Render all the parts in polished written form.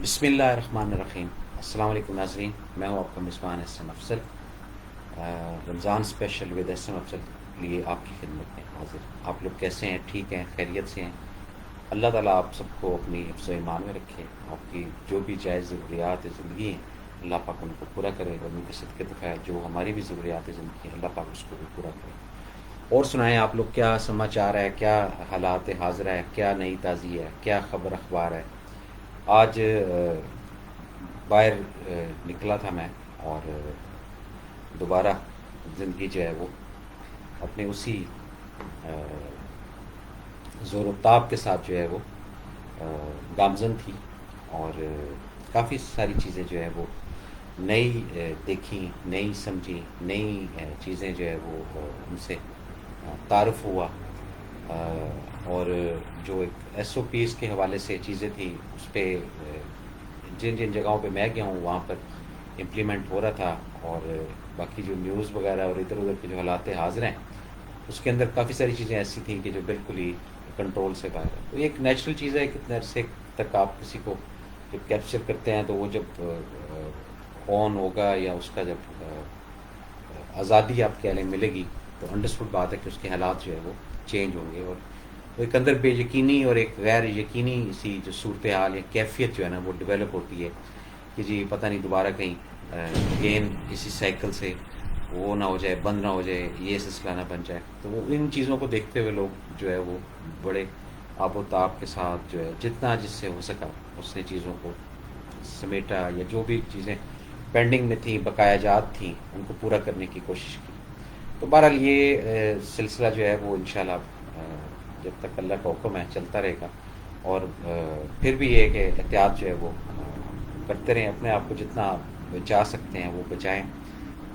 بسم اللہ الرحمن الرحیم۔ السلام علیکم ناظرین، میں ہوں آپ کا میزبان احسن افضل۔ رمضان اسپیشل ود احسن افضل لیے آپ کی خدمت میں حاضر۔ آپ لوگ کیسے ہیں؟ ٹھیک ہیں؟ خیریت سے ہیں؟ اللہ تعالیٰ آپ سب کو اپنی حفظ و ایمان میں رکھے۔ آپ کی جو بھی جائز ضروریات زندگی ہیں اللہ پاک ان کو پورا کرے، اور ان کے صدقے دفاع جو ہماری بھی ضروریات زندگی ہیں اللہ پاک اس کو بھی پورا کرے۔ اور سنائیں آپ لوگ، کیا سماچار ہے؟ کیا حالات حاضرہ ہے؟ کیا نئی تازی ہے؟ کیا خبر اخبار ہے؟ آج باہر نکلا تھا میں، اور دوبارہ زندگی جو ہے وہ اپنے اسی زور و تاب کے ساتھ جو ہے وہ گامزن تھی، اور کافی ساری چیزیں جو ہے وہ نئی دیکھیں، نئی سمجھی، نئی چیزیں جو ہے وہ ان سے تعارف ہوا، اور جو ایک ایس او پیز کے حوالے سے چیزیں تھیں اس پہ جن جن جگہوں پہ میں گیا ہوں وہاں پر امپلیمنٹ ہو رہا تھا، اور باقی جو نیوز وغیرہ اور ادھر ادھر کے جو حالات حاضر ہیں اس کے اندر کافی ساری چیزیں ایسی تھیں کہ جو بالکل ہی کنٹرول سے باہر ہے۔ تو یہ ایک نیچرل چیز ہے، کتنے عرصے تک آپ کسی کو جب کیپچر کرتے ہیں تو وہ جب آن ہوگا یا اس کا جب آزادی آپ کہہ لیں ملے گی تو انڈرسٹوڈ بات ہے کہ اس کے حالات جو ہے وہ چینج ہوں گے، اور وہ ایک اندر بے یقینی اور ایک غیر یقینی سی جو صورتحال یا کیفیت جو ہے نا وہ ڈیولپ ہوتی ہے کہ جی پتہ نہیں دوبارہ کہیں اگین اسی سائیکل سے وہ نہ ہو جائے، بند نہ ہو جائے، یہ سلسلہ نہ بن جائے۔ تو وہ ان چیزوں کو دیکھتے ہوئے لوگ جو ہے وہ بڑے آب و تاب کے ساتھ جو ہے جتنا جس سے ہو سکا اس نے چیزوں کو سمیٹا، یا جو بھی چیزیں پینڈنگ میں تھیں، بقایا جات تھیں، ان کو پورا کرنے کی کوشش کی۔ تو بہرحال یہ سلسلہ جو ہے وہ انشاءاللہ جب تک اللہ کا حکم ہے چلتا رہے گا، اور پھر بھی یہ کہ احتیاط جو ہے وہ کرتے رہیں، اپنے آپ کو جتنا بچا سکتے ہیں وہ بچائیں،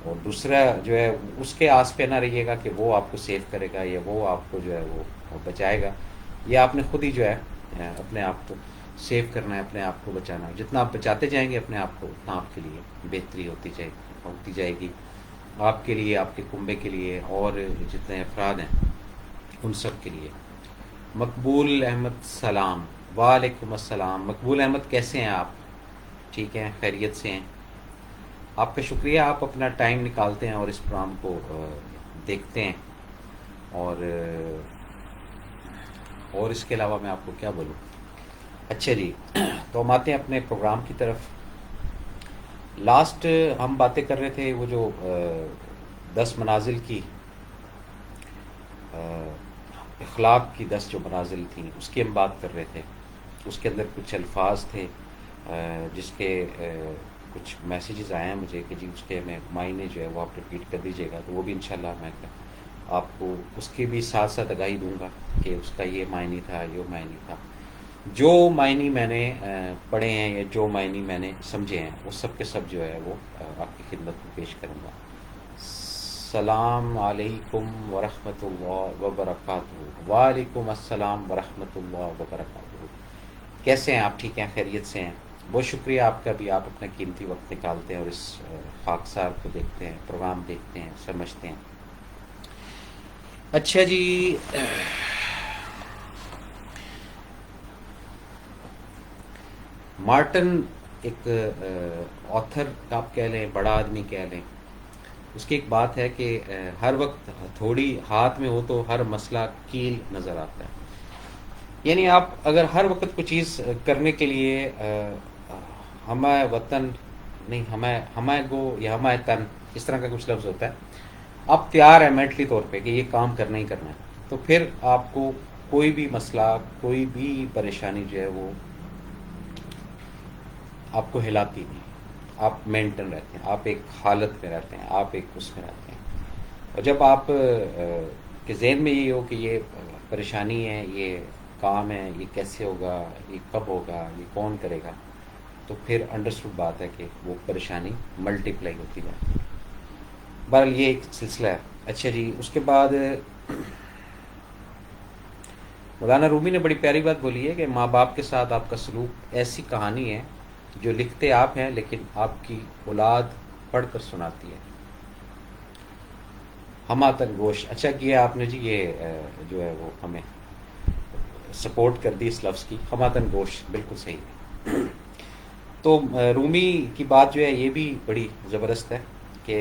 اور دوسرا جو ہے اس کے آس پہ نہ رہیے گا کہ وہ آپ کو سیو کرے گا یا وہ آپ کو جو ہے وہ بچائے گا، یا آپ نے خود ہی جو ہے اپنے آپ کو سیو کرنا ہے، اپنے آپ کو بچانا ہے۔ جتنا آپ بچاتے جائیں گے اپنے آپ کو اتنا آپ کے لیے بہتری ہوتی جائے گی، آپ کے لیے، آپ کے کنبے کے لیے، اور جتنے افراد ہیں ان سب کے لیے۔ مقبول احمد سلام، وعلیکم السلام۔ مقبول احمد کیسے ہیں آپ؟ ٹھیک ہیں؟ خیریت سے ہیں؟ آپ کا شکریہ، آپ اپنا ٹائم نکالتے ہیں اور اس پروگرام کو دیکھتے ہیں، اور اس کے علاوہ میں آپ کو کیا بولوں۔ اچھا جی، تو ہم آتے ہیں اپنے پروگرام کی طرف۔ لاسٹ ہم باتیں کر رہے تھے وہ جو 10 منازل کی، اخلاق کی 10 جو منازل تھیں اس کی ہم بات کر رہے تھے۔ اس کے اندر کچھ الفاظ تھے جس کے کچھ میسیجز آئے ہیں مجھے کہ جی اس کے میں معنی جو ہے وہ آپ رپیٹ کر دیجیے گا، تو وہ بھی انشاءاللہ میں آپ کو اس کی بھی ساتھ ساتھ آگاہی دوں گا کہ اس کا یہ معنی تھا، یہ معنی تھا۔ جو معنی میں نے پڑھے ہیں یا جو معنی میں نے سمجھے ہیں وہ سب کے سب جو ہے وہ آپ کی خدمت میں پیش کروں گا۔ السلام علیکم ورحمۃ اللہ وبرکاتہ۔ وعلیکم السلام ورحمۃ اللہ وبرکاتہ۔ کیسے ہیں آپ؟ ٹھیک ہیں؟ خیریت سے ہیں؟ بہت شکریہ آپ کا بھی، آپ اپنا قیمتی وقت نکالتے ہیں اور اس خاکسار کو دیکھتے ہیں، پروگرام دیکھتے ہیں، سمجھتے ہیں۔ اچھا جی، مارٹن ایک آتھر آپ کہہ لیں، بڑا آدمی کہہ لیں، اس کی ایک بات ہے کہ ہر وقت تھوڑی ہاتھ میں ہو تو ہر مسئلہ کیل نظر آتا ہے۔ یعنی آپ اگر ہر وقت کوئی چیز کرنے کے لیے ہمیں وطن نہیں، ہمیں گو یا ہمیں تن، اس طرح کا کچھ لفظ ہوتا ہے، آپ تیار ہیں مینٹلی طور پہ کہ یہ کام کرنا ہی کرنا ہے، تو پھر آپ کو کوئی بھی مسئلہ، کوئی بھی پریشانی جو ہے وہ آپ کو ہلاتی نہیں، آپ مینٹن رہتے ہیں، آپ ایک حالت میں رہتے ہیں، آپ ایک اس میں رہتے ہیں۔ اور جب آپ کے ذہن میں یہ ہو کہ یہ پریشانی ہے، یہ کام ہے، یہ کیسے ہوگا، یہ کب ہوگا، یہ کون کرے گا، تو پھر انڈرسٹوڈ بات ہے کہ وہ پریشانی ملٹی پلائی ہوتی جاتی ہے۔ بہرحال یہ ایک سلسلہ ہے۔ اچھا جی، اس کے بعد مولانا رومی نے بڑی پیاری بات بولی ہے کہ ماں باپ کے ساتھ آپ کا سلوک ایسی کہانی ہے جو لکھتے آپ ہیں لیکن آپ کی اولاد پڑھ کر سناتی ہے۔ ہماتن گوش، اچھا کیا آپ نے جی، یہ جو ہے وہ ہمیں سپورٹ کر دی اس لفظ کی، ہماتن گوش، بالکل صحیح ہے۔ تو رومی کی بات جو ہے یہ بھی بڑی زبردست ہے کہ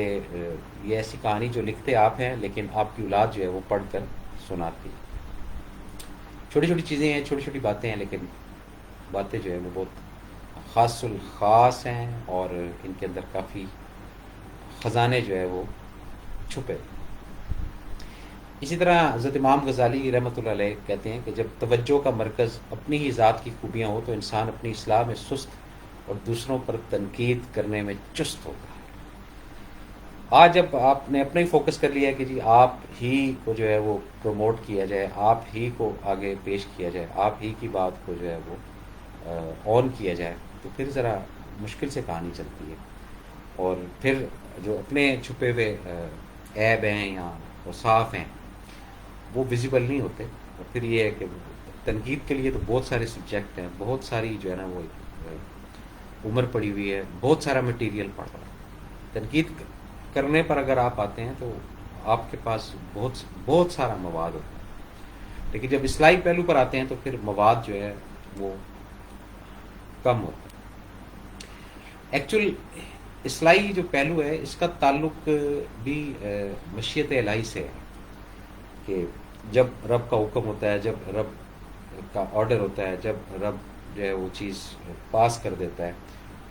یہ ایسی کہانی جو لکھتے آپ ہیں لیکن آپ کی اولاد جو ہے وہ پڑھ کر سناتی. چھوٹی چھوٹی چیزیں ہیں، چھوٹی چھوٹی باتیں ہیں، لیکن باتیں جو ہے وہ بہت خاص الخاص ہیں اور ان کے اندر کافی خزانے جو ہے وہ چھپے. اسی طرح حضرت امام غزالی رحمۃ اللہ علیہ کہتے ہیں کہ جب توجہ کا مرکز اپنی ہی ذات کی خوبیاں ہو تو انسان اپنی اصلاح میں سست اور دوسروں پر تنقید کرنے میں چست ہوتا ہے. آج جب آپ نے اپنا ہی فوکس کر لیا ہے کہ جی آپ ہی کو جو ہے وہ پروموٹ کیا جائے، آپ ہی کو آگے پیش کیا جائے، آپ ہی کی بات کو جو ہے وہ آن کیا جائے، تو پھر ذرا مشکل سے کہانی چلتی ہے. اور پھر جو اپنے چھپے ہوئے عیب ہیں یا اوصاف ہیں وہ ویزیبل نہیں ہوتے. اور پھر یہ ہے کہ تنقید کے لیے تو بہت سارے سبجیکٹ ہیں، بہت ساری جو ہے نا وہ عمر پڑی ہوئی ہے، بہت سارا مٹیریل پڑ رہا ہے. تنقید کرنے پر اگر آپ آتے ہیں تو آپ کے پاس بہت سارا مواد ہوتا ہے، لیکن جب اصلاحی پہلو پر آتے ہیں تو پھر مواد جو ہے وہ کم ہوتا ہے. ایکچوئل اصلاحی جو پہلو ہے اس کا تعلق بھی مشیت الہی سے ہے کہ جب رب کا حکم ہوتا ہے، جب رب کا آرڈر ہوتا ہے، جب رب جو ہے وہ چیز پاس کر دیتا ہے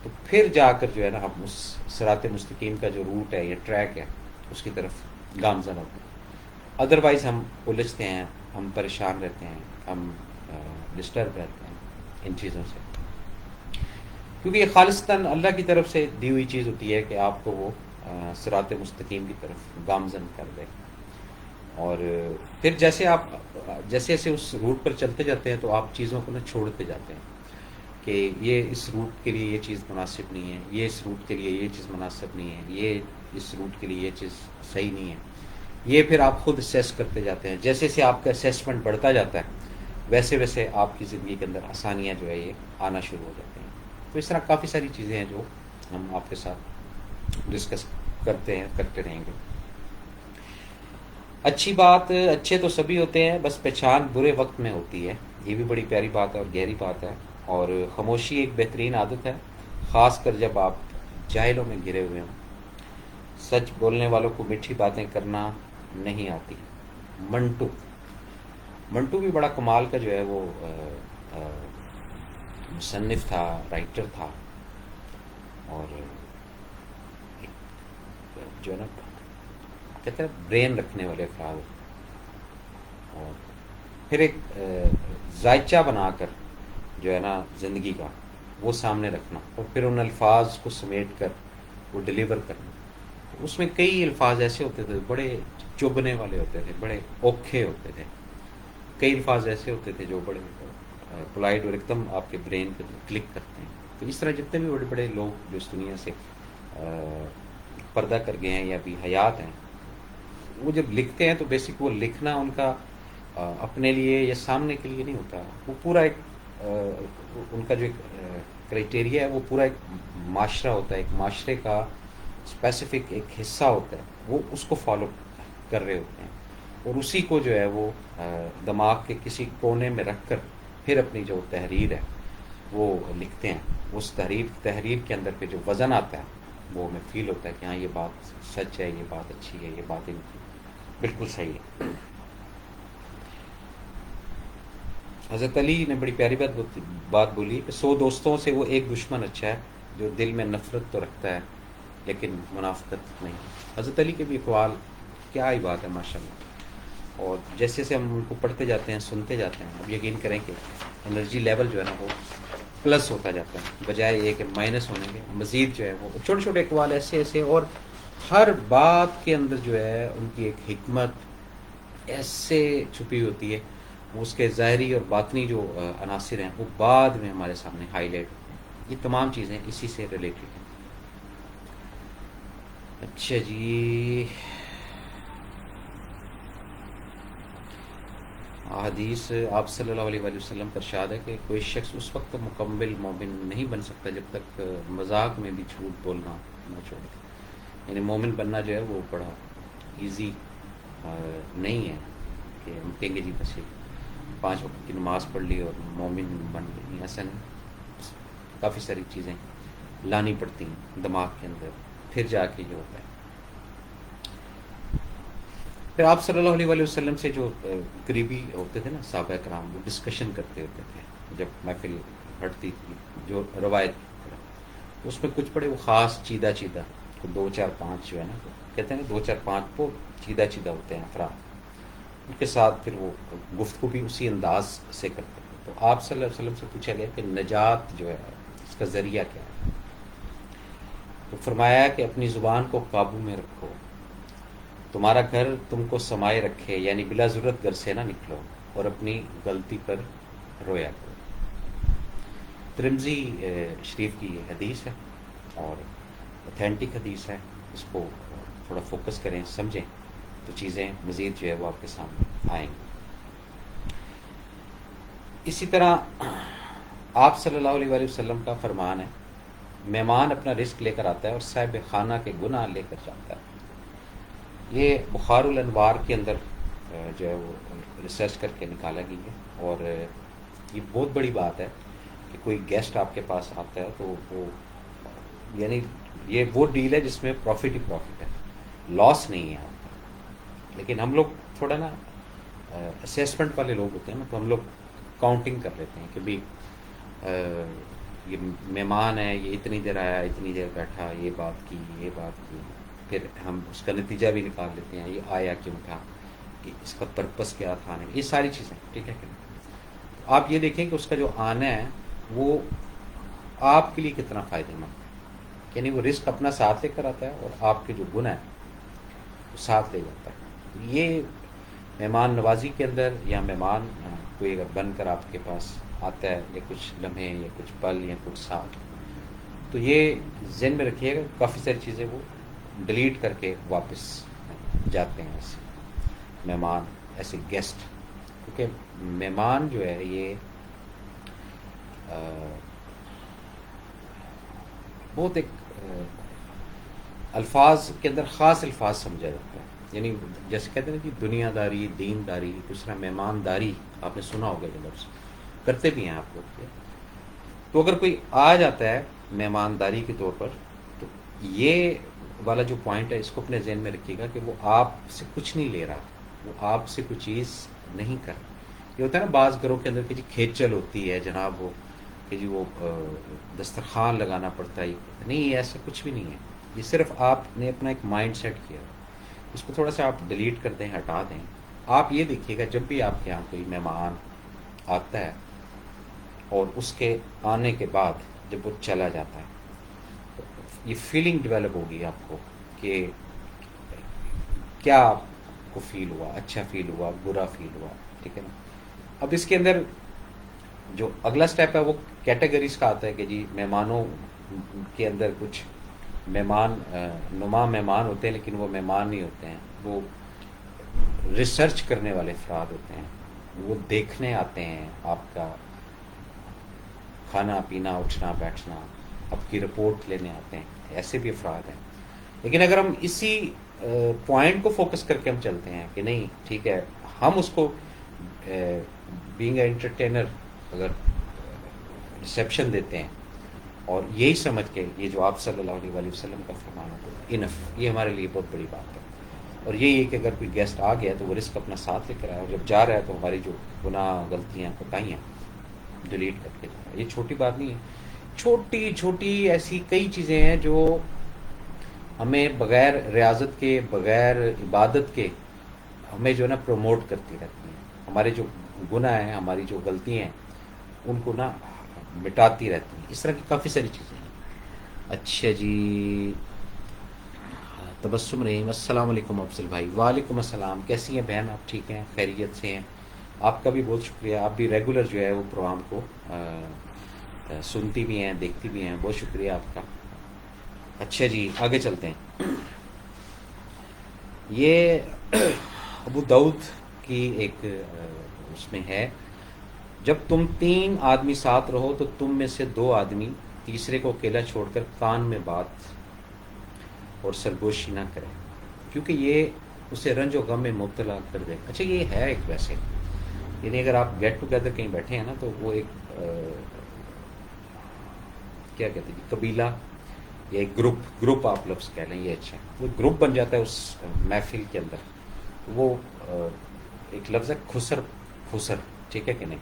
تو پھر جا کر جو ہے نا ہم اس صراط مستقیم کا جو روٹ ہے یا ٹریک ہے اس کی طرف گامزن ہوتے ہیں. ادروائز ہم الجھتے ہیں، ہم پریشان رہتے ہیں، ہم ڈسٹرب رہتے ہیں ان چیزوں سے، کیونکہ یہ خالصتاً اللہ کی طرف سے دی ہوئی چیز ہوتی ہے کہ آپ کو وہ صراط مستقیم کی طرف گامزن کر دے. اور پھر جیسے جیسے اس روٹ پر چلتے جاتے ہیں تو آپ چیزوں کو نا چھوڑتے جاتے ہیں کہ یہ اس روٹ کے لیے یہ چیز مناسب نہیں ہے، یہ اس روٹ کے لیے یہ چیز مناسب نہیں ہے، یہ اس روٹ کے لیے یہ چیز صحیح نہیں ہے. یہ پھر آپ خود اسیس کرتے جاتے ہیں. جیسے جیسے آپ کا اسیسمنٹ بڑھتا جاتا ہے ویسے ویسے آپ کی زندگی کے اندر آسانیاں جو ہے یہ آنا شروع ہو جاتی ہیں. تو اس طرح کافی ساری چیزیں ہیں جو ہم آپ کے ساتھ ڈسکس کرتے رہیں گے. اچھی بات، اچھے تو سبھی ہوتے ہیں، بس پہچان برے وقت میں ہوتی ہے. یہ بھی بڑی پیاری بات ہے اور گہری بات ہے. اور خاموشی ایک بہترین عادت ہے، خاص کر جب آپ جاہلوں میں گرے ہوئے ہوں. سچ بولنے والوں کو میٹھی باتیں کرنا نہیں آتی. منٹو بھی بڑا کمال کا جو ہے وہ مصنف تھا، رائٹر تھا، اور جو ہے نا کہتے ہیں برین رکھنے والے افراد. اور پھر ایک ذائچہ بنا کر جو ہے نا زندگی کا وہ سامنے رکھنا اور پھر ان الفاظ کو سمیٹ کر وہ ڈلیور کرنا. اس میں کئی الفاظ ایسے ہوتے تھے بڑے چبھنے والے ہوتے تھے، بڑے اوکھے ہوتے تھے. کئی الفاظ ایسے ہوتے تھے جو بڑے پولائٹ اور ایک دم آپ کے برین پہ کلک کرتے ہیں. تو اس طرح جتنے بھی بڑے بڑے لوگ جو اس دنیا سے پردہ کر گئے ہیں یا بھی حیات ہیں، وہ جب لکھتے ہیں تو بیسک وہ لکھنا ان کا اپنے لیے یا سامنے کے لیے نہیں ہوتا. وہ پورا ایک ان کا جو ایک کرائٹیریا ہے وہ پورا ایک معاشرہ ہوتا ہے، ایک معاشرے کا اسپیسیفک ایک حصہ ہوتا ہے، وہ اس کو فالو کر رہے ہوتے ہیں اور اسی کو جو ہے وہ دماغ کے کسی کونے میں رکھ کر پھر اپنی جو تحریر ہے وہ لکھتے ہیں. اس تحریر کے اندر پہ جو وزن آتا ہے وہ ہمیں فیل ہوتا ہے کہ ہاں یہ بات سچ ہے، یہ بات اچھی ہے، یہ بات ان کی بالکل صحیح ہے. حضرت علی نے بڑی پیاری بات بولی کہ 100 دوستوں سے وہ ایک دشمن اچھا ہے جو دل میں نفرت تو رکھتا ہے لیکن منافقت نہیں. حضرت علی کے بھی اقوال کیا ہی بات ہے ماشاء اللہ. اور جیسے جیسے ہم ان کو پڑھتے جاتے ہیں، سنتے جاتے ہیں، اب یقین کریں کہ انرجی لیول جو ہے نا وہ پلس ہوتا جاتا ہے بجائے یہ کہ مائنس ہونے کے. مزید جو ہے وہ چھوٹے چھوٹے اقوال ایسے اور ہر بات کے اندر جو ہے ان کی ایک حکمت ایسے چھپی ہوتی ہے. اس کے ظاہری اور باطنی جو عناصر ہیں وہ بعد میں ہمارے سامنے ہائی لائٹ ہوتے ہیں. یہ تمام چیزیں اسی سے ریلیٹڈ ہیں. اچھا جی، حدیث آپ صلی اللہ علیہ وآلہ وسلم کا ارشاد ہے کہ کوئی شخص اس وقت مکمل مومن نہیں بن سکتا جب تک مذاق میں بھی جھوٹ بولنا نہ چھوڑے. یعنی مومن بننا جو ہے وہ بڑا ایزی نہیں ہے کہ ہم کہیں گے جی بس 5 وقت کی نماز پڑھ لی اور مومن بن گئی. ایسا نہیں، کافی ساری چیزیں لانی پڑتی ہیں دماغ کے اندر، پھر جا کے جو ہوتا ہے. پھر آپ صلی اللہ علیہ وآلہ وسلم سے جو قریبی ہوتے تھے نا صحابہ کرام، وہ ڈسکشن کرتے ہوتے تھے جب محفل ہٹتی تھی، جو روایت کی طرح اس میں کچھ بڑے وہ خاص چیدہ چیدہ دو چار پانچ جو ہے نا، کہتے ہیں نا دو چار پانچ وہ چیدہ چیدہ ہوتے ہیں افراد، ان کے ساتھ پھر وہ گفتگو بھی اسی انداز سے کرتے تھے. تو آپ صلی اللہ علیہ وسلم سے پوچھا گیا کہ نجات جو ہے اس کا ذریعہ کیا ہے؟ تو فرمایا کہ اپنی زبان کو قابو میں رکھو، تمہارا گھر تم کو سمائے رکھے، یعنی بلا ضرورت گھر سے نہ نکلو، اور اپنی غلطی پر رویا کرو. ترمذی شریف کی یہ حدیث ہے اور اوتھینٹک حدیث ہے. اس کو تھوڑا فوکس کریں، سمجھیں تو چیزیں مزید جو ہے وہ آپ کے سامنے آئیں گی. اسی طرح آپ صلی اللہ علیہ وآلہ وسلم کا فرمان ہے، مہمان اپنا رزق لے کر آتا ہے اور صاحب خانہ کے گناہ لے کر جاتا ہے. یہ بخار الانوار کے اندر جو ہے وہ ریسرچ کر کے نکالا گئی ہے، اور یہ بہت بڑی بات ہے کہ کوئی گیسٹ آپ کے پاس آتا ہے تو وہ یعنی یہ وہ ڈیل ہے جس میں پروفٹ ہی پروفٹ ہے، لاس نہیں ہے آپ کا. لیکن ہم لوگ تھوڑا نا اسیسمنٹ والے لوگ ہوتے ہیں نا، تو ہم لوگ کاؤنٹنگ کر لیتے ہیں کہ بھائی یہ مہمان ہے، یہ اتنی دیر آیا، اتنی دیر بیٹھا، یہ بات کی، یہ بات کی، پھر ہم اس کا نتیجہ بھی نکال لیتے ہیں یہ آیا کیوں تھا، کہ اس کا پرپس کیا تھا آنے میں، یہ ساری چیزیں ٹھیک ہے کہ نہیں. آپ یہ دیکھیں کہ اس کا جو آنا ہے وہ آپ کے لیے کتنا فائدہ مند ہے، یعنی وہ رزق اپنا ساتھ لے کر آتا ہے اور آپ کے جو گناہ ہے وہ ساتھ لے جاتا ہے. یہ مہمان نوازی کے اندر، یا مہمان کوئی اگر بن کر آپ کے پاس آتا ہے، یا کچھ لمحے یا کچھ پل یا کچھ ساتھ، تو یہ ذہن میں رکھیے گا کافی ساری چیزیں وہ ڈیلیٹ کر کے واپس جاتے ہیں ایسے مہمان، ایسے گیسٹ. کیونکہ مہمان جو ہے یہ بہت ایک الفاظ کے اندر خاص الفاظ سمجھا جاتا ہے. یعنی جیسے کہتے ہیں کہ دنیا داری، دین داری، دوسرا مہمان داری، آپ نے سنا ہوگا یہ لفظ، کرتے بھی ہیں آپ لوگ. تو اگر کوئی آ جاتا ہے مہمانداری کے طور پر، تو یہ والا جو پوائنٹ ہے اس کو اپنے ذہن میں رکھیے گا کہ وہ آپ سے کچھ نہیں لے رہا، وہ آپ سے کوئی چیز نہیں کر رہا. یہ ہوتا ہے نا بعض گھروں کے اندر کہ جی کھیچل ہوتی ہے جناب، وہ کہ جی وہ دسترخوان لگانا پڑتا ہے، نہیں ایسا کچھ بھی نہیں ہے. یہ صرف آپ نے اپنا ایک مائنڈ سیٹ کیا، اس کو تھوڑا سا آپ ڈیلیٹ کر دیں، ہٹا دیں. آپ یہ دیکھیے گا جب بھی آپ کے یہاں کوئی مہمان آتا ہے اور اس کے آنے کے بعد جب وہ چلا جاتا ہے، یہ فیلنگ ڈیولپ ہوگی آپ کو کہ کیا آپ کو فیل ہوا، اچھا فیل ہوا، برا فیل ہوا، ٹھیک ہے نا. اب اس کے اندر جو اگلا سٹیپ ہے وہ کیٹیگریز کا آتا ہے کہ جی مہمانوں کے اندر کچھ مہمان نما مہمان ہوتے ہیں، لیکن وہ مہمان نہیں ہوتے ہیں، وہ ریسرچ کرنے والے افراد ہوتے ہیں، وہ دیکھنے آتے ہیں آپ کا کھانا پینا، اٹھنا بیٹھنا، آپ کی رپورٹ لینے آتے ہیں، ایسے بھی افراد ہیں. لیکن اگر ہم اسی پوائنٹ کو فوکس کر کے ہم چلتے ہیں کہ نہیں ٹھیک ہے، ہم اس کو بینگ اے انٹرٹینر اگر ریسیپشن دیتے ہیں اور یہی سمجھ کے یہ جو آپ صلی اللہ علیہ وآلہ وسلم کا فرمان ہے انف، یہ ہمارے لیے بہت بڑی بات ہے. اور یہی ہے کہ اگر کوئی گیسٹ آ گیا تو وہ رزق اپنا ساتھ لے کر آیا، اور جب جا رہا ہے تو ہماری جو گناہ، غلطیاں، کوتاہیاں ڈیلیٹ کر کے جا رہا ہے. یہ چھوٹی بات نہیں ہے، چھوٹی چھوٹی ایسی کئی چیزیں ہیں جو ہمیں بغیر ریاضت کے، بغیر عبادت کے ہمیں جو ہے نا پروموٹ کرتی رہتی ہیں. ہمارے جو گناہ ہیں، ہماری جو غلطیاں ہیں، ان کو نا مٹاتی رہتی ہیں. اس طرح کی کافی ساری چیزیں ہیں. اچھا جی، تبسم رحیم، السلام علیکم افضل بھائی. وعلیکم السلام، کیسی ہیں بہن؟ آپ ٹھیک ہیں، خیریت سے ہیں؟ آپ کا بھی بہت شکریہ، آپ بھی ریگولر جو ہے وہ پروگرام کو سنتی بھی ہیں، دیکھتی بھی ہیں، بہت شکریہ آپ کا. اچھا جی، آگے چلتے ہیں. یہ ابو داؤد کی ایک اس میں ہے، جب تم 3 آدمی ساتھ رہو تو تم میں سے 2 آدمی تیسرے کو اکیلا چھوڑ کر کان میں بات اور سرگوشی نہ کرے، کیونکہ یہ اسے رنج و غم میں مبتلا کر دے. اچھا یہ ہے ایک ویسے، یعنی اگر آپ گیٹ ٹوگیدر کہیں بیٹھے ہیں نا، تو وہ ایک کیا کہتے ہیں قبیلہ یا ایک گروپ آپ لفظ کہہ لیں، یہ اچھا ہے، وہ گروپ بن جاتا ہے اس محفل کے اندر. وہ ایک لفظ ہے خسر، ٹھیک ہے کہ نہیں،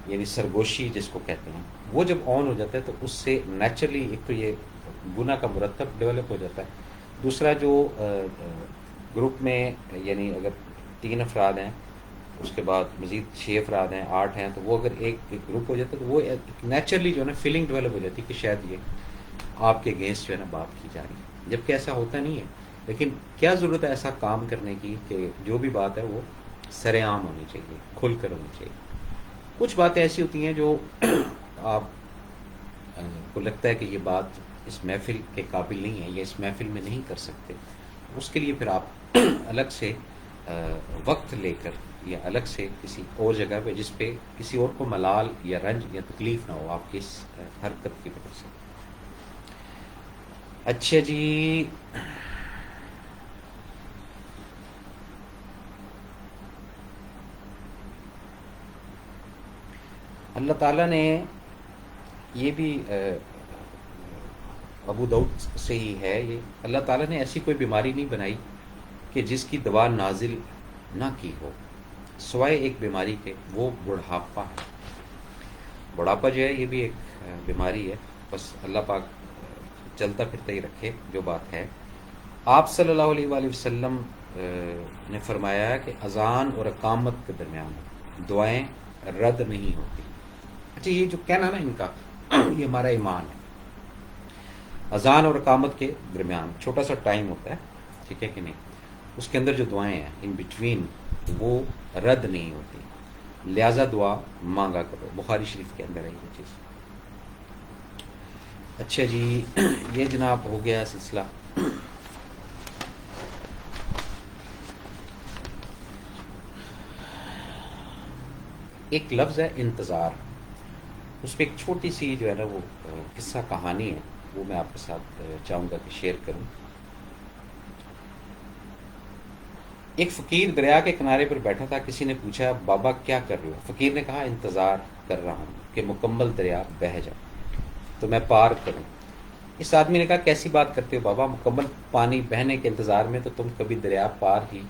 یعنی سرگوشی جس کو کہتے ہیں. وہ جب آن ہو جاتا ہے تو اس سے نیچرلی ایک تو یہ گناہ کا مرتب ڈیولپ ہو جاتا ہے. دوسرا جو گروپ میں یعنی اگر 3 افراد ہیں، اس کے بعد مزید 6 افراد ہیں، 8 ہیں، تو وہ اگر ایک گروپ ہو جاتا ہے تو وہ نیچرلی جو ہے نا فیلنگ ڈیولپ ہو جاتی ہے کہ شاید یہ آپ کے اگینسٹ جو ہے نا بات کی جا رہی ہے، جبکہ ایسا ہوتا نہیں ہے. لیکن کیا ضرورت ہے ایسا کام کرنے کی کہ جو بھی بات ہے وہ سر عام ہونی چاہیے، کھل کر ہونی چاہیے. کچھ باتیں ایسی ہوتی ہیں جو آپ کو لگتا ہے کہ یہ بات اس محفل کے قابل نہیں ہے یا اس محفل میں نہیں کر سکتے، اس کے لیے پھر آپ الگ سے وقت لے کر یا الگ سے کسی اور جگہ پہ جس پہ کسی اور کو ملال یا رنج یا تکلیف نہ ہو آپ کی اس حرکت کی وجہ سے. اچھا جی، اللہ تعالیٰ نے یہ بھی ابو داؤد سے ہی ہے، یہ اللہ تعالیٰ نے ایسی کوئی بیماری نہیں بنائی کہ جس کی دوا نازل نہ کی ہو سوائے ایک بیماری کے، وہ بڑھاپا ہے. بڑھاپا جو ہے یہ بھی ایک بیماری ہے، بس اللہ پاک چلتا پھرتا ہی رکھے جو بات ہے. آپ صلی اللہ علیہ وآلہ وسلم نے فرمایا کہ اذان اور اقامت کے درمیان دعائیں رد نہیں ہوتی. اچھا، یہ جو کہنا نا ان کا یہ ہمارا ایمان ہے. اذان اور اقامت کے درمیان چھوٹا سا ٹائم ہوتا ہے، ٹھیک ہے کہ نہیں، اس کے اندر جو دعائیں ہیں ان بٹوین وہ رد نہیں ہوتی، لہذا دعا مانگا کرو. بخاری شریف کے اندر ہے یہ چیز. اچھا جی، یہ جناب ہو گیا سلسلہ. ایک لفظ ہے انتظار، اس پہ ایک چھوٹی سی جو ہے نا وہ قصہ کہانی ہے، وہ میں آپ کے ساتھ چاہوں گا کہ شیئر کروں. ایک فقیر دریا کے کنارے پر بیٹھا تھا. کسی نے پوچھا بابا کیا کر رہے ہو؟ فقیر نے کہا انتظار کر رہا ہوں کہ مکمل دریا بہہ جائے تو میں پار کروں. اس آدمی نے کہا کیسی بات کرتے ہو بابا، مکمل پانی بہنے کے انتظار میں تو تم کبھی دریا پار ہی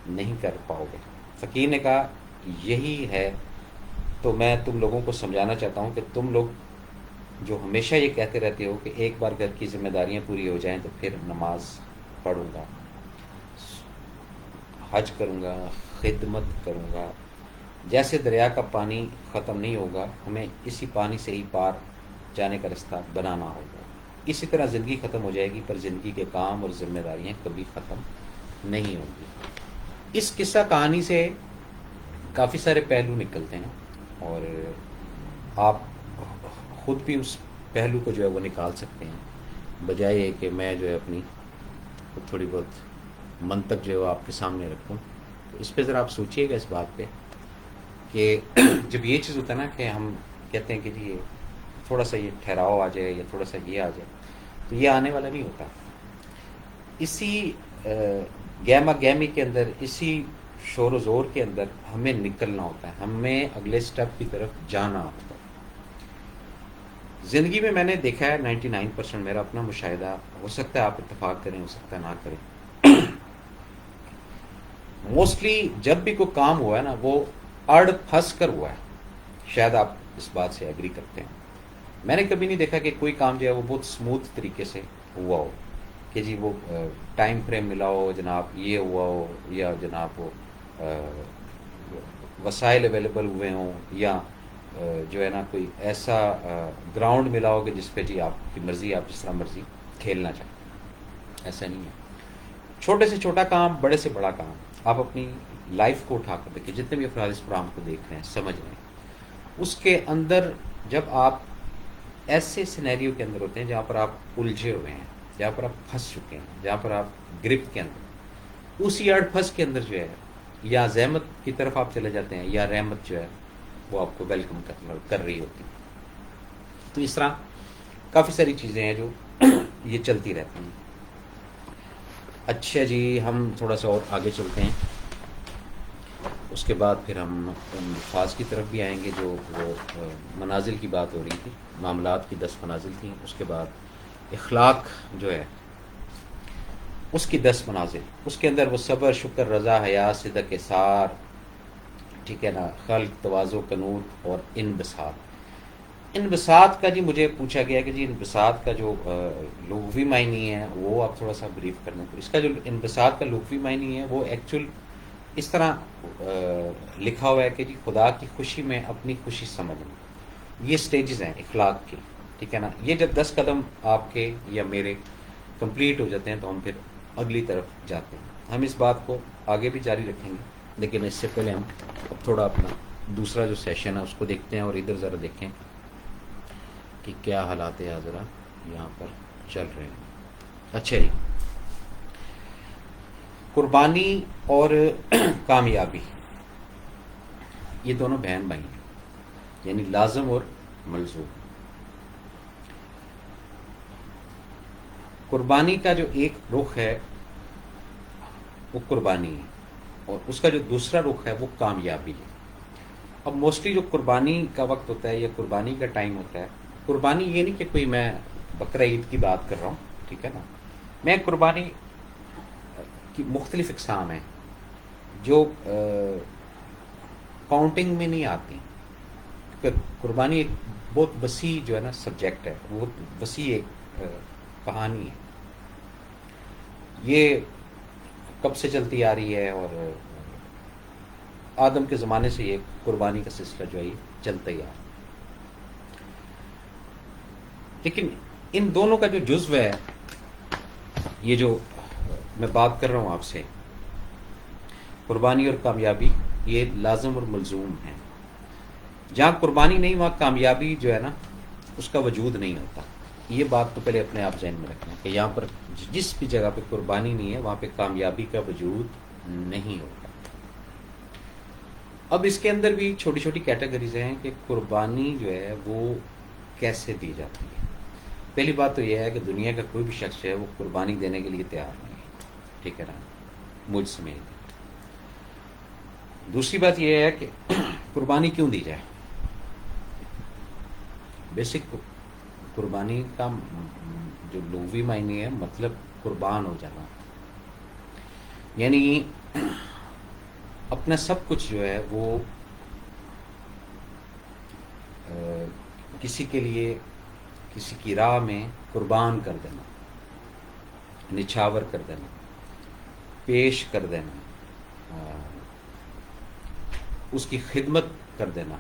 نہیں کر پاؤ گے. فقیر نے کہا یہی ہے تو میں تم لوگوں کو سمجھانا چاہتا ہوں کہ تم لوگ جو ہمیشہ یہ کہتے رہتے ہو کہ ایک بار گھر کی ذمہ داریاں پوری ہو جائیں تو پھر نماز پڑھوں گا، حج کروں گا، خدمت کروں گا، جیسے دریا کا پانی ختم نہیں ہوگا ہمیں اسی پانی سے ہی پار جانے کا رستہ بنانا ہوگا. اسی طرح زندگی ختم ہو جائے گی پر زندگی کے کام اور ذمہ داریاں کبھی ختم نہیں ہوں گی. اس قصہ کہانی سے کافی سارے پہلو نکلتے ہیں اور آپ خود بھی اس پہلو کو جو ہے وہ نکال سکتے ہیں، بجائے یہ کہ میں جو ہے اپنی تھوڑی بہت منطق جو ہے وہ آپ کے سامنے رکھوں. تو اس پہ ذرا آپ سوچئے گا اس بات پہ کہ جب یہ چیز ہوتا ہے نا کہ ہم کہتے ہیں کہ جی تھوڑا سا یہ ٹھہراؤ آ جائے یا تھوڑا سا یہ آ جائے، تو یہ آنے والا نہیں ہوتا. اسی گہما گہمی کے اندر، اسی شور و زور کے اندر ہمیں نکلنا ہوتا ہے، ہمیں اگلے سٹیپ کی طرف جانا ہوتا ہے. زندگی میں نے دیکھا ہے 99% میرا اپنا مشاہدہ، ہو سکتا ہے آپ اتفاق کریں، ہو سکتا ہے نہ کریں، موسٹلی جب بھی کوئی کام ہوا ہے نا وہ اڑ پھنس کر ہوا ہے. شاید آپ اس بات سے ایگری کرتے ہیں. میں نے کبھی نہیں دیکھا کہ کوئی کام جو ہے وہ بہت سموتھ طریقے سے ہوا ہو کہ جی وہ ٹائم فریم ملا ہو جناب، یہ ہوا ہو، یا جناب وہ وسائل اویلیبل ہوئے ہوں، یا جو ہے نا کوئی ایسا گراؤنڈ ملا ہو کہ جس پہ جی آپ کی مرضی، آپ جس طرح مرضی کھیلنا چاہیں. ایسا نہیں ہے. چھوٹے سے چھوٹا کام، بڑے سے بڑا کام، آپ اپنی لائف کو اٹھا کر دیکھیں، جتنے بھی افراد اس پروگرام کو دیکھ رہے ہیں، سمجھ رہے ہیں، اس کے اندر جب آپ ایسے سینیریو کے اندر ہوتے ہیں جہاں پر آپ الجھے ہوئے ہیں، جہاں پر آپ پھنس چکے ہیں، جہاں پر آپ گرفت کے اندر، اسی اڑ پھنس کے اندر جو ہے یا زحمت کی طرف آپ چلے جاتے ہیں یا رحمت جو ہے وہ آپ کو ویلکم کر رہی ہوتی ہے. تو اس طرح کافی ساری چیزیں ہیں جو یہ چلتی رہتی ہیں. اچھا جی، ہم تھوڑا سا اور آگے چلتے ہیں، اس کے بعد پھر ہم ان الفاظ کی طرف بھی آئیں گے جو وہ منازل کی بات ہو رہی تھی، معاملات کی 10 منازل تھیں. اس کے بعد اخلاق جو ہے اس کی 10 منازل، اس کے اندر وہ صبر، شکر، رضا، حیا، صدق، اثار، ٹھیک ہے نا، خلق، تواضع، قنوت اور انبساط۔ انبساط کا جی مجھے پوچھا گیا کہ جی انبساط کا جو لغوی معنی ہے وہ آپ تھوڑا سا بریف کر دیں۔ تو اس کا جو انبساط کا لغوی معنی ہے وہ ایکچوئل اس طرح لکھا ہوا ہے کہ جی خدا کی خوشی میں اپنی خوشی سمجھنا۔ یہ سٹیجز ہیں اخلاق کی، ٹھیک ہے نا۔ یہ جب 10 قدم آپ کے یا میرے کمپلیٹ ہو جاتے ہیں تو ہم پھر اگلی طرف جاتے ہیں۔ ہم اس بات کو آگے بھی جاری رکھیں گے، لیکن اس سے پہلے ہم اب تھوڑا اپنا دوسرا جو سیشن ہے اس کو دیکھتے ہیں، اور ادھر ذرا دیکھیں کہ کیا حالات حاضرہ یہاں پر چل رہے ہیں۔ اچھا جی، قربانی اور کامیابی یہ دونوں بہن بھائی ہیں، یعنی لازم اور ملزوم۔ قربانی کا جو ایک رخ ہے وہ قربانی ہے، اور اس کا جو دوسرا رخ ہے وہ کامیابی ہے۔ اب موسٹلی جو قربانی کا وقت ہوتا ہے یا قربانی کا ٹائم ہوتا ہے، قربانی یہ نہیں کہ کوئی میں بقرہ عید کی بات کر رہا ہوں، ٹھیک ہے نا۔ میں قربانی کی مختلف اقسام ہیں جو کاؤنٹنگ میں نہیں آتی، کیونکہ قربانی ایک بہت وسیع جو ہے نا سبجیکٹ ہے، بہت وسیع ایک کہانی ہے۔ یہ کب سے چلتی آ رہی ہے، اور آدم کے زمانے سے یہ قربانی کا سلسلہ جو ہے یہ چلتا ہی آ رہا ہے۔ لیکن ان دونوں کا جو جزو ہے، یہ جو میں بات کر رہا ہوں آپ سے، قربانی اور کامیابی، یہ لازم اور ملزوم ہیں۔ جہاں قربانی نہیں وہاں کامیابی جو ہے نا اس کا وجود نہیں ہوتا۔ یہ بات تو پہلے اپنے آپ ذہن میں رکھنا کہ یہاں پر جس بھی جگہ پہ قربانی نہیں ہے وہاں پہ کامیابی کا وجود نہیں ہوتا۔ اب اس کے اندر بھی چھوٹی چھوٹی کیٹیگریز ہیں کہ قربانی جو ہے وہ کیسے دی جاتی ہے۔ پہلی بات تو یہ ہے کہ دنیا کا کوئی بھی شخص ہے وہ قربانی دینے کے لیے تیار نہیں ہے، ٹھیک ہے نا، مجھ سمیت۔ دوسری بات یہ ہے کہ قربانی کیوں دی جائے۔ بیسک قربانی کا جو لغوی معنی ہے مطلب قربان ہو جانا، یعنی اپنا سب کچھ جو ہے وہ کسی کے لیے، کسی کی راہ میں قربان کر دینا، نچھاور کر دینا، پیش کر دینا، اس کی خدمت کر دینا۔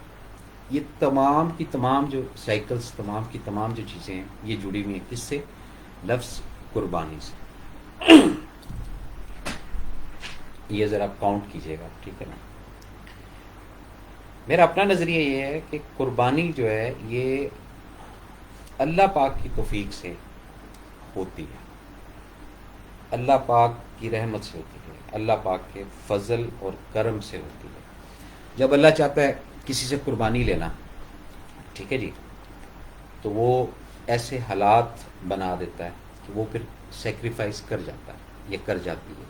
یہ تمام کی تمام جو سائیکلز، تمام کی تمام جو چیزیں ہیں یہ جڑی ہوئی ہیں کس سے؟ لفظ قربانی سے۔ یہ ذرا کاؤنٹ کیجئے گا، ٹھیک ہے نا۔ میرا اپنا نظریہ یہ ہے کہ قربانی جو ہے یہ اللہ پاک کی توفیق سے ہوتی ہے، اللہ پاک کی رحمت سے ہوتی ہے، اللہ پاک کے فضل اور کرم سے ہوتی ہے۔ جب اللہ چاہتا ہے کسی سے قربانی لینا، ٹھیک ہے جی، تو وہ ایسے حالات بنا دیتا ہے کہ وہ پھر سیکریفائس کر جاتا ہے، یہ کر جاتی ہے۔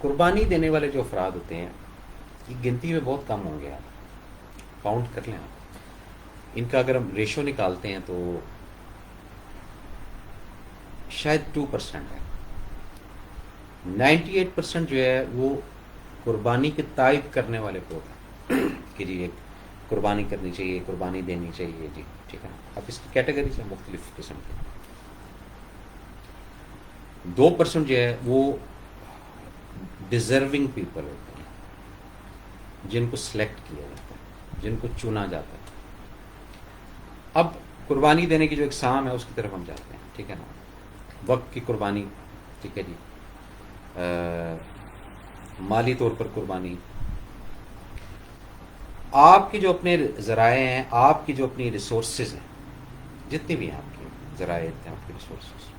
قربانی دینے والے جو افراد ہوتے ہیں یہ گنتی میں بہت کم ہوں گے، آپ کاؤنٹ کر لیں، آپ ان کا اگر ہم ریشو نکالتے ہیں تو شاید 2% ہے۔ 98% جو ہے وہ قربانی کے تائید کرنے والے لوگ ہیں کہ جی ایک قربانی کرنی چاہیے، قربانی دینی چاہیے جی، ٹھیک ہے نا۔ اب اس کی کیٹیگریز ہیں مختلف قسم کی۔ 2% جو ہے وہ ڈیزرونگ پیپل ہوتے ہیں، جن کو سلیکٹ کیا جاتا ہے، جن کو چنا جاتا ہے۔ اب قربانی دینے کی جو اقسام ہے اس کی طرف ہم جاتے ہیں، ٹھیک ہے نا۔ وقت کی قربانی، ٹھیک ہے جی، مالی طور پر قربانی، آپ کی جو اپنے ذرائع ہیں، آپ کی جو اپنی ریسورسز ہیں، جتنی بھی ہیں آپ کے ذرائع ہیں، آپ کے ریسورسز،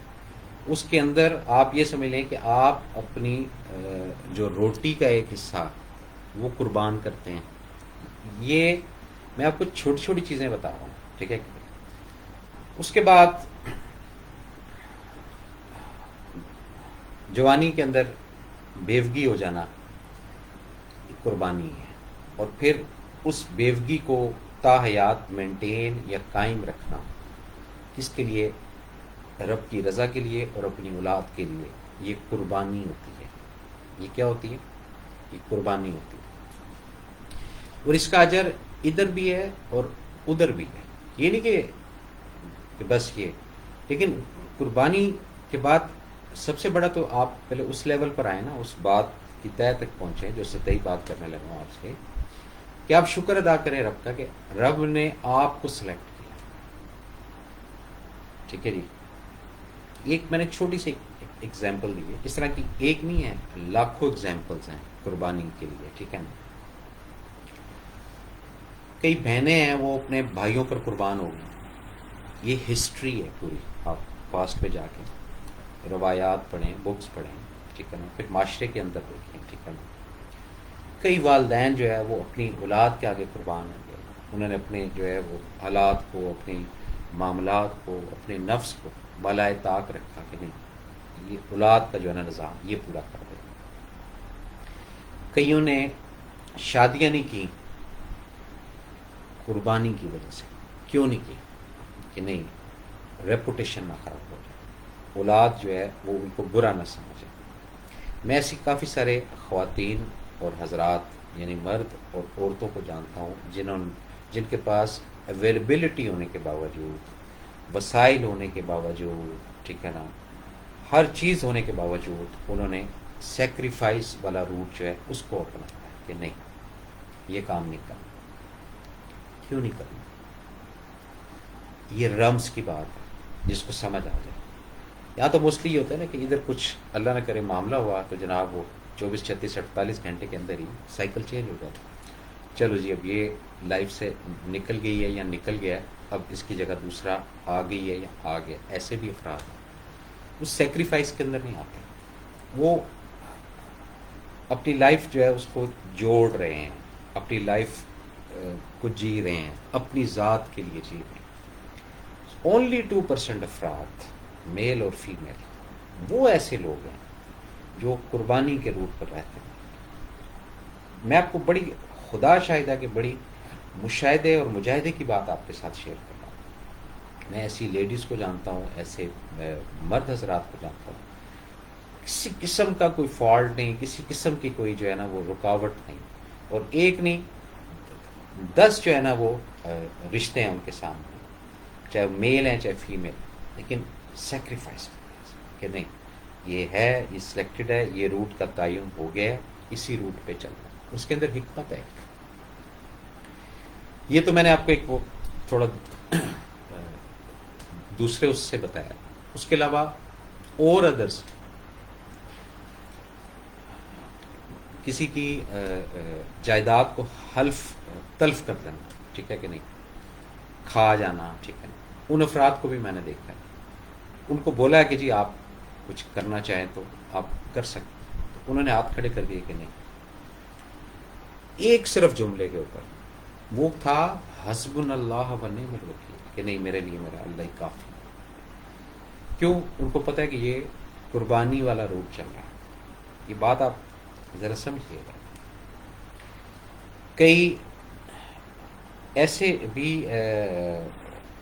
اس کے اندر آپ یہ سمجھ لیں کہ آپ اپنی جو روٹی کا ایک حصہ وہ قربان کرتے ہیں۔ یہ میں آپ کو چھوٹی چھوٹی چیزیں بتا رہا ہوں، ٹھیک ہے۔ اس کے بعد جوانی کے اندر بیوگی ہو جانا قربانی ہے، اور پھر اس بیوگی کو تا حیات مینٹین یا قائم رکھنا کس کے لیے؟ رب کی رضا کے لیے اور اپنی اولاد کے لیے، یہ قربانی ہوتی ہے۔ یہ کیا ہوتی ہے؟ یہ قربانی ہوتی ہے، اور اس کا اجر ادھر بھی ہے اور ادھر بھی ہے۔ یہ نہیں کہ بس یہ، لیکن قربانی کے بعد سب سے بڑا تو آپ پہلے اس لیول پر آئے نا، اس بات کی تہہ تک پہنچے جو سطحی بات کرنے لگا ہوں آپ سے، کہ آپ شکر ادا کریں رب کا کہ رب نے آپ کو سلیکٹ کیا۔ ٹھیک ہے جی، ایک میں نے چھوٹی سی ایگزامپل دی ہے، اس طرح کی ایک نہیں ہے، لاکھوں ایگزامپلس ہیں قربانی کے لیے، ٹھیک ہے نا۔ کئی بہنیں ہیں وہ اپنے بھائیوں پر قربان ہو گئی، یہ ہسٹری ہے پوری، آپ پاسٹ پہ جا کے روایات پڑھیں، بکس پڑھیں، ٹھیک ہے نا، پھر معاشرے کے اندر دیکھیں، ٹھیک ہے نا۔ کئی والدین جو ہے وہ اپنی اولاد کے آگے قربان ہو گئے، انہوں نے اپنے جو ہے وہ حالات کو، اپنی معاملات کو، اپنے نفس کو بالائے طاق رکھا کہ نہیں، یہ اولاد کا جو ہے نا نظام یہ پورا کر دے۔ کئیوں نے شادیاں نہیں کی قربانی کی وجہ سے، کیوں نہیں کی؟ کہ نہیں ریپوٹیشن نہ خراب ہو جائے، اولاد جو ہے وہ ان کو برا نہ سمجھے۔ میں ایسی کافی سارے خواتین اور حضرات یعنی مرد اور عورتوں کو جانتا ہوں جن کے پاس اویلیبلٹی ہونے کے باوجود، وسائل ہونے کے باوجود، ٹھیک ہے نا، ہر چیز ہونے کے باوجود انہوں نے سیکریفائس والا روٹ جو ہے اس کو اپنایا ہے کہ نہیں یہ کام نہیں کرنا۔ کیوں نہیں کرنا؟ یہ رمز کی بات ہے جس کو سمجھ آ جائے۔ یہاں تو موسٹلی یہ ہوتا ہے نا کہ ادھر کچھ اللہ نہ کرے معاملہ ہوا تو جناب وہ 24 36 48 گھنٹے کے اندر ہی سائیکل چینج ہو جاتا ہے۔ چلو جی اب یہ لائف سے نکل گئی ہے یا نکل گیا ہے، اب اس کی جگہ دوسرا آ گئی ہے یا آ گیا، ایسے بھی افراد ہیں اس سیکریفائس کے اندر نہیں آتے، وہ اپنی لائف جو ہے اس کو جوڑ رہے ہیں، اپنی لائف کو جی رہے ہیں، اپنی ذات کے لیے جی رہے ہیں۔ اونلی 2% افراد میل اور فیمیل وہ ایسے لوگ ہیں جو قربانی کے روٹ پر رہتے ہیں۔ میں آپ کو بڑی خدا شاہدہ کہ بڑی مشاہدے اور مجاہدے کی بات آپ کے ساتھ شیئر کر رہا ہوں۔ میں ایسی لیڈیز کو جانتا ہوں، ایسے مرد حضرات کو جانتا ہوں، کسی قسم کا کوئی فالٹ نہیں، کسی قسم کی کوئی جو ہے نا وہ رکاوٹ نہیں، اور ایک نہیں 10 جو ہے نا وہ رشتے ہیں ان کے سامنے، چاہے میل ہیں چاہے فیمیل، لیکن سیکریفائس کہ نہیں یہ ہے، یہ سلیکٹڈ ہے، یہ روٹ کا تعین ہو گیا ہے، اسی روٹ پہ چلنا، اس کے اندر حکمت ہے۔ یہ تو میں نے آپ کو ایک وہ تھوڑا دوسرے اس سے بتایا، اس کے علاوہ اور ادرس کسی کی جائیداد کو حلف تلف کر دینا، ٹھیک ہے کہ نہیں، کھا جانا، ٹھیک ہے، ان افراد کو بھی میں نے دیکھا ہے، ان کو بولا ہے کہ جی آپ کچھ کرنا چاہیں تو آپ کر سکتے، تو انہوں نے ہاتھ کھڑے کر دیے کہ نہیں، ایک صرف جملے کے اوپر وہ تھا حسبنا اللہ و نعم الوکیل، کہ نہیں میرے لیے میرا اللہ ہی کافی۔ کیوں؟ ان کو پتہ ہے کہ یہ قربانی والا روٹ چل رہا ہے۔ یہ بات آپ ذرا سمجھیے گا۔ کئی ایسے بھی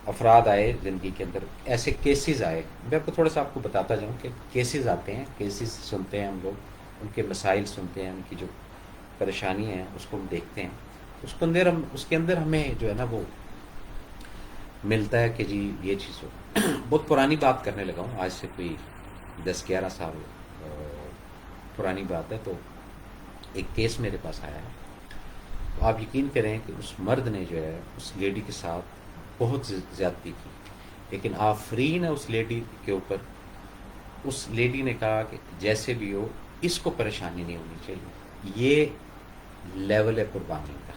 افراد آئے زندگی کے اندر، ایسے کیسز آئے، میں آپ کو تھوڑا سا آپ کو بتاتا جاؤں کہ کیسز آتے ہیں، کیسز سنتے ہیں ہم لوگ، ان کے مسائل سنتے ہیں، ان کی جو پریشانی ہیں اس کو ہم دیکھتے ہیں، اس کے اندر ہمیں جو ہے نا وہ ملتا ہے کہ جی یہ چیز ہو۔ بہت پرانی بات کرنے لگا ہوں، آج سے کوئی 10 11 سال پرانی بات ہے۔ تو ایک کیس میرے پاس آیا ہے، تو آپ یقین کریں کہ اس مرد نے جو ہے اس لیڈی کے ساتھ بہت زیادتی کی، لیکن آفرین ہے اس لیڈی کے اوپر، اس لیڈی نے کہا کہ جیسے بھی ہو اس کو پریشانی نہیں ہونی چاہیے، یہ لیول ہے قربانی کا۔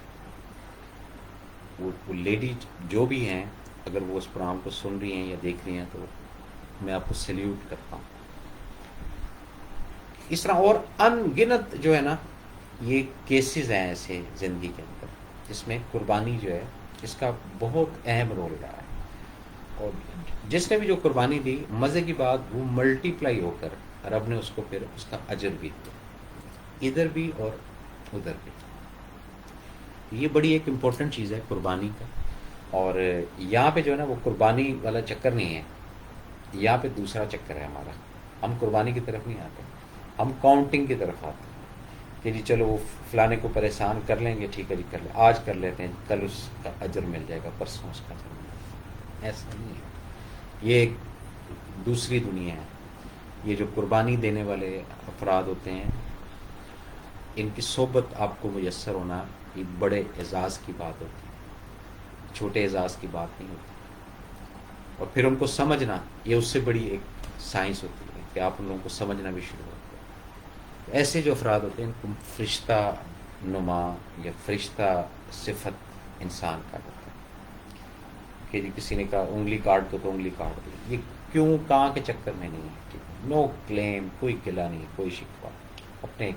وہ لیڈی جو بھی ہیں، اگر وہ اس پروگرام کو سن رہی ہیں یا دیکھ رہی ہیں تو میں آپ کو سیلیوٹ کرتا ہوں۔ اس طرح اور ان گنت جو ہے نا یہ کیسز ہیں ایسے زندگی کے اندر جس میں قربانی جو ہے اس کا بہت اہم رول رہا ہے، اور جس نے بھی جو قربانی دی، مزے کی بات وہ ملٹی پلائی ہو کر رب نے اس کو پھر اس کا اجر بھی دیا، ادھر بھی اور ادھر بھی۔ یہ بڑی ایک امپورٹنٹ چیز ہے قربانی کا. اور یہاں پہ جو ہے نا وہ قربانی والا چکر نہیں ہے, یہاں پہ دوسرا چکر ہے ہمارا. ہم قربانی کی طرف نہیں آتے, ہم کاؤنٹنگ کی طرف آتے ہیں کہ جی چلو وہ فلانے کو پریشان کر لیں گے, ٹھیک ہے جی کر لیں, آج کر لیتے ہیں, کل اس کا اجر مل جائے گا, پرسوں اس کا اجر مل جائے گا. ایسا نہیں ہے, یہ ایک دوسری دنیا ہے. یہ جو قربانی دینے والے افراد ہوتے ہیں, ان کی صحبت آپ کو میسر ہونا یہ بڑے اعزاز کی بات ہوتی ہے, چھوٹے اعزاز کی بات نہیں ہوتی. اور پھر ان کو سمجھنا یہ اس سے بڑی ایک سائنس ہوتی ہے کہ آپ ان لوگوں کو سمجھنا بھی شروع ہوتے ہیں. ایسے جو افراد ہوتے ہیں ان کو فرشتہ نما یا فرشتہ صفت انسان کا ہوتا ہے کہ جی کسی نے کہا انگلی کاٹ دو تو انگلی کاٹ دو. یہ کیوں کہاں کے چکر میں نہیں ہے. نو کلیم, کوئی گلا نہیں, کوئی شکوہ, اپنے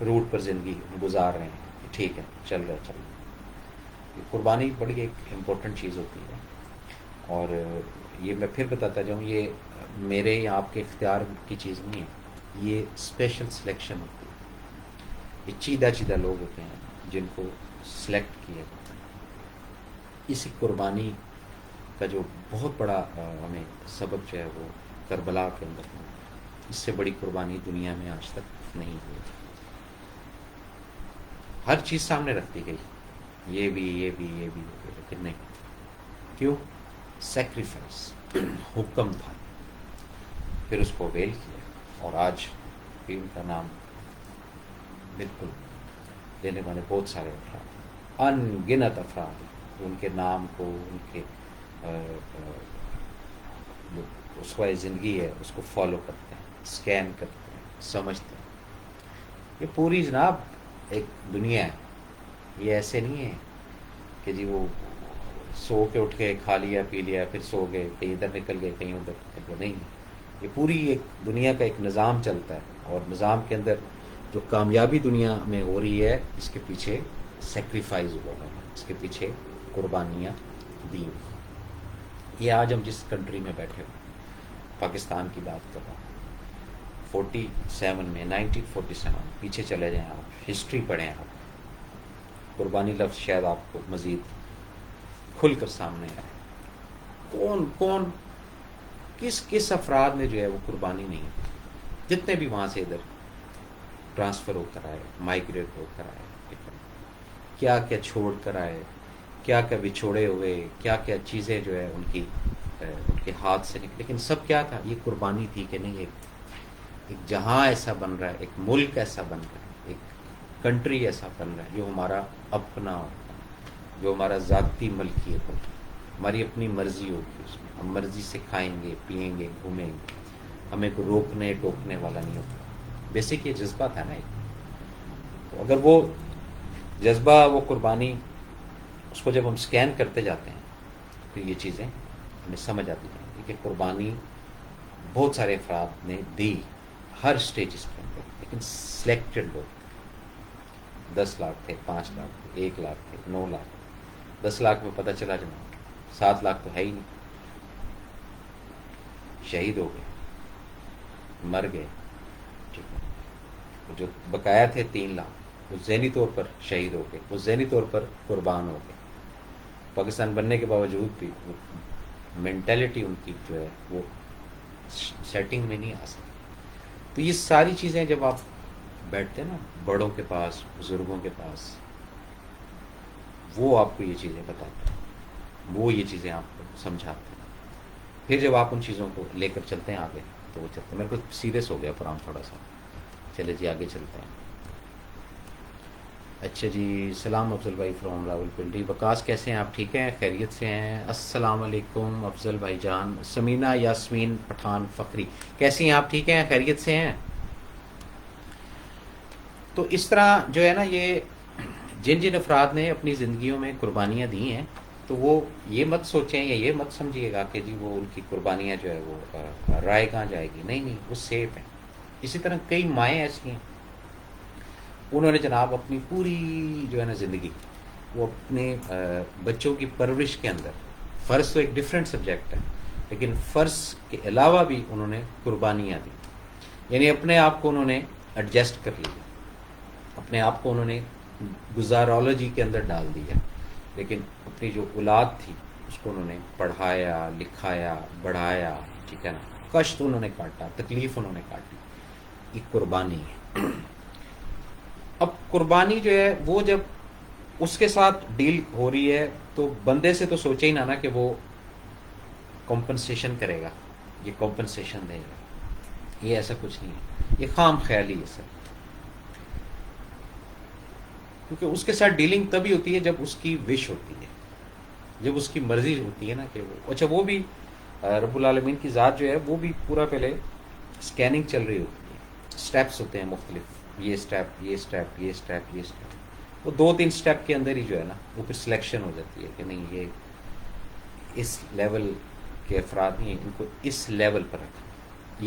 روٹ پر زندگی گزار رہے ہیں, ٹھیک ہے چل رہا چل رہا. یہ قربانی بڑی ایک امپورٹنٹ چیز ہوتی ہے. اور یہ میں پھر بتاتا جاؤں, یہ میرے یا آپ کے اختیار کی چیز نہیں ہے, یہ اسپیشل سلیکشن ہوتی ہے. یہ چیدہ چیدہ لوگ ہوتے ہیں جن کو سلیکٹ کیا جاتا ہے. اسی قربانی کا جو بہت بڑا ہمیں سبب جو ہے وہ کربلا کے اندر ہے. اس سے بڑی قربانی دنیا میں آج تک نہیں ہوئی. ہر چیز سامنے رکھتی گئی, یہ بھی یہ بھی یہ بھی, لیکن نہیں. کیوں؟ سیکریفائس حکم تھا, پھر اس کو ویل کیا. اور آج بھی ان کا نام بالکل لینے والے بہت سارے افراد, ان گنت افراد ان کے نام کو, ان کے اس والی زندگی ہے اس کو فالو کرتے ہیں, اسکین کرتے ہیں, سمجھتے ہیں. یہ پوری جناب ایک دنیا ہے. یہ ایسے نہیں ہے کہ جی وہ سو کے اٹھ کے کھا لیا پی لیا پھر سو گئے, کہیں ادھر نکل گئے کہیں ادھر نکل گئے. نہیں, یہ پوری ایک دنیا کا ایک نظام چلتا ہے. اور نظام کے اندر جو کامیابی دنیا میں ہو رہی ہے اس کے پیچھے سیکریفائز ہوا ہے, اس کے پیچھے قربانیاں دی. یہ آج ہم جس کنٹری میں بیٹھے ہوئے, پاکستان کی بات کر رہا ہوں, 47 میں 1947 پیچھے چلے جائیں آپ, ہسٹری پڑھیں آپ, قربانی لفظ شاید آپ کو مزید کھل کر سامنے آئے. کون کون کس کس افراد نے جو ہے وہ قربانی نہیں دی. جتنے بھی وہاں سے ادھر ٹرانسفر ہو کر آئے, مائگریٹ ہو کر آئے, کیا کیا چھوڑ کر آئے, کیا کیا بچھوڑے ہوئے, کیا کیا چیزیں جو ہے ان کے ہاتھ سے نکلی. لیکن سب کیا تھا, یہ قربانی تھی کہ نہیں ایک جہاں ایسا بن رہا ہے, ایک ملک ایسا بن رہا ہے, ایک کنٹری ایسا بن رہا ہے جو ہمارا اپنا ہوگا, جو ہمارا ذاتی ملکیت ہوگی, ہماری اپنی مرضی ہوگی, اس میں ہم مرضی سے کھائیں گے پئیں گے گھومیں گے, ہمیں کوئی روکنے ٹوکنے والا نہیں ہوگا. بیسک یہ جذبہ تھا نا ایک. تو اگر وہ جذبہ, وہ قربانی, اس کو جب ہم سکین کرتے جاتے ہیں تو یہ چیزیں ہمیں سمجھ آتی ہیں کہ قربانی بہت سارے افراد نے دی ہر سٹیجز کے اندر, لیکن سلیکٹڈ لوگ. 10 لاکھ تھے, 5 لاکھ تھے, 1 لاکھ تھے, 9 لاکھ. 10 لاکھ میں پتہ چلا جناب 7 لاکھ تو ہے ہی نہیں, شہید ہو گئے, مر گئے. ٹھیک ہے, جو بقایا تھے 3 لاکھ وہ ذہنی طور پر شہید ہو گئے, وہ ذہنی طور پر قربان ہو گئے. پاکستان بننے کے باوجود بھی وہ مینٹلٹی ان کی جو ہے وہ سیٹنگ میں نہیں آ سکتی. تو یہ ساری چیزیں جب آپ بیٹھتے ہیں نا بڑوں کے پاس, بزرگوں کے پاس, وہ آپ کو یہ چیزیں بتاتے ہیں, وہ یہ چیزیں آپ کو سمجھاتے ہیں. پھر جب آپ ان چیزوں کو لے کر چلتے ہیں آگے تو وہ چلتے ہیں. میرے کو سیریس ہو گیا پرام تھوڑا سا, چلے جی آگے چلتے ہیں. اچھا جی, سلام افضل بھائی فرام راول پنڈی. وکاس کیسے ہیں آپ, ٹھیک ہیں, خیریت سے ہیں؟ السلام علیکم افضل بھائی جان. سمینہ یاسمین پٹھان فخری کیسی ہیں آپ, ٹھیک ہیں, خیریت سے ہیں؟ تو اس طرح جو ہے نا یہ جن جن افراد نے اپنی زندگیوں میں قربانیاں دی ہیں تو وہ یہ مت سوچیں یا یہ مت سمجھیے گا کہ جی وہ ان کی قربانیاں جو ہے وہ رائے کہاں جائے گی. نہیں نہیں, وہ سیف ہیں. اسی طرح کئی مائیں ایسی ہیں, انہوں نے جناب اپنی پوری جو ہے نا زندگی وہ اپنے بچوں کی پرورش کے اندر, فرض تو ایک ڈفرینٹ سبجیکٹ ہے, لیکن فرض کے علاوہ بھی انہوں نے قربانیاں دی. یعنی اپنے آپ کو انہوں نے ایڈجسٹ کر لیا, اپنے آپ کو انہوں نے گزارولوجی کے اندر ڈال دیا، لیکن اپنی جو اولاد تھی اس کو انہوں نے پڑھایا، لکھایا، بڑھایا، ٹھیک ہے نا، کشت انہوں نے کاٹا، تکلیف انہوں نے کاٹی، یہ قربانی ہے۔ اب قربانی جو ہے وہ جب اس کے ساتھ ڈیل ہو رہی ہے تو بندے سے تو سوچے ہی نہ کہ وہ کمپنسیشن کرے گا، یہ کمپنسیشن دے گا، یہ ایسا کچھ نہیں ہے، یہ خام خیالی ہے سر، کیونکہ اس کے ساتھ ڈیلنگ تبھی ہوتی ہے جب اس کی وش ہوتی ہے، جب اس کی مرضی ہوتی ہے نا کہ وہ اچھا، وہ بھی رب العالمین کی ذات جو ہے وہ بھی پورا پہلے اسکیننگ چل رہی ہوتی ہے، اسٹیپس ہوتے ہیں مختلف، یہ اسٹیپ، یہ اسٹیپ، یہ اسٹیپ، یہ اسٹیپ، وہ 2-3 اسٹیپ کے اندر ہی جو ہے نا وہ پھر سلیکشن ہو جاتی ہے کہ نہیں، یہ اس لیول کے افراد نہیں ہیں، ان کو اس لیول پر رکھنا،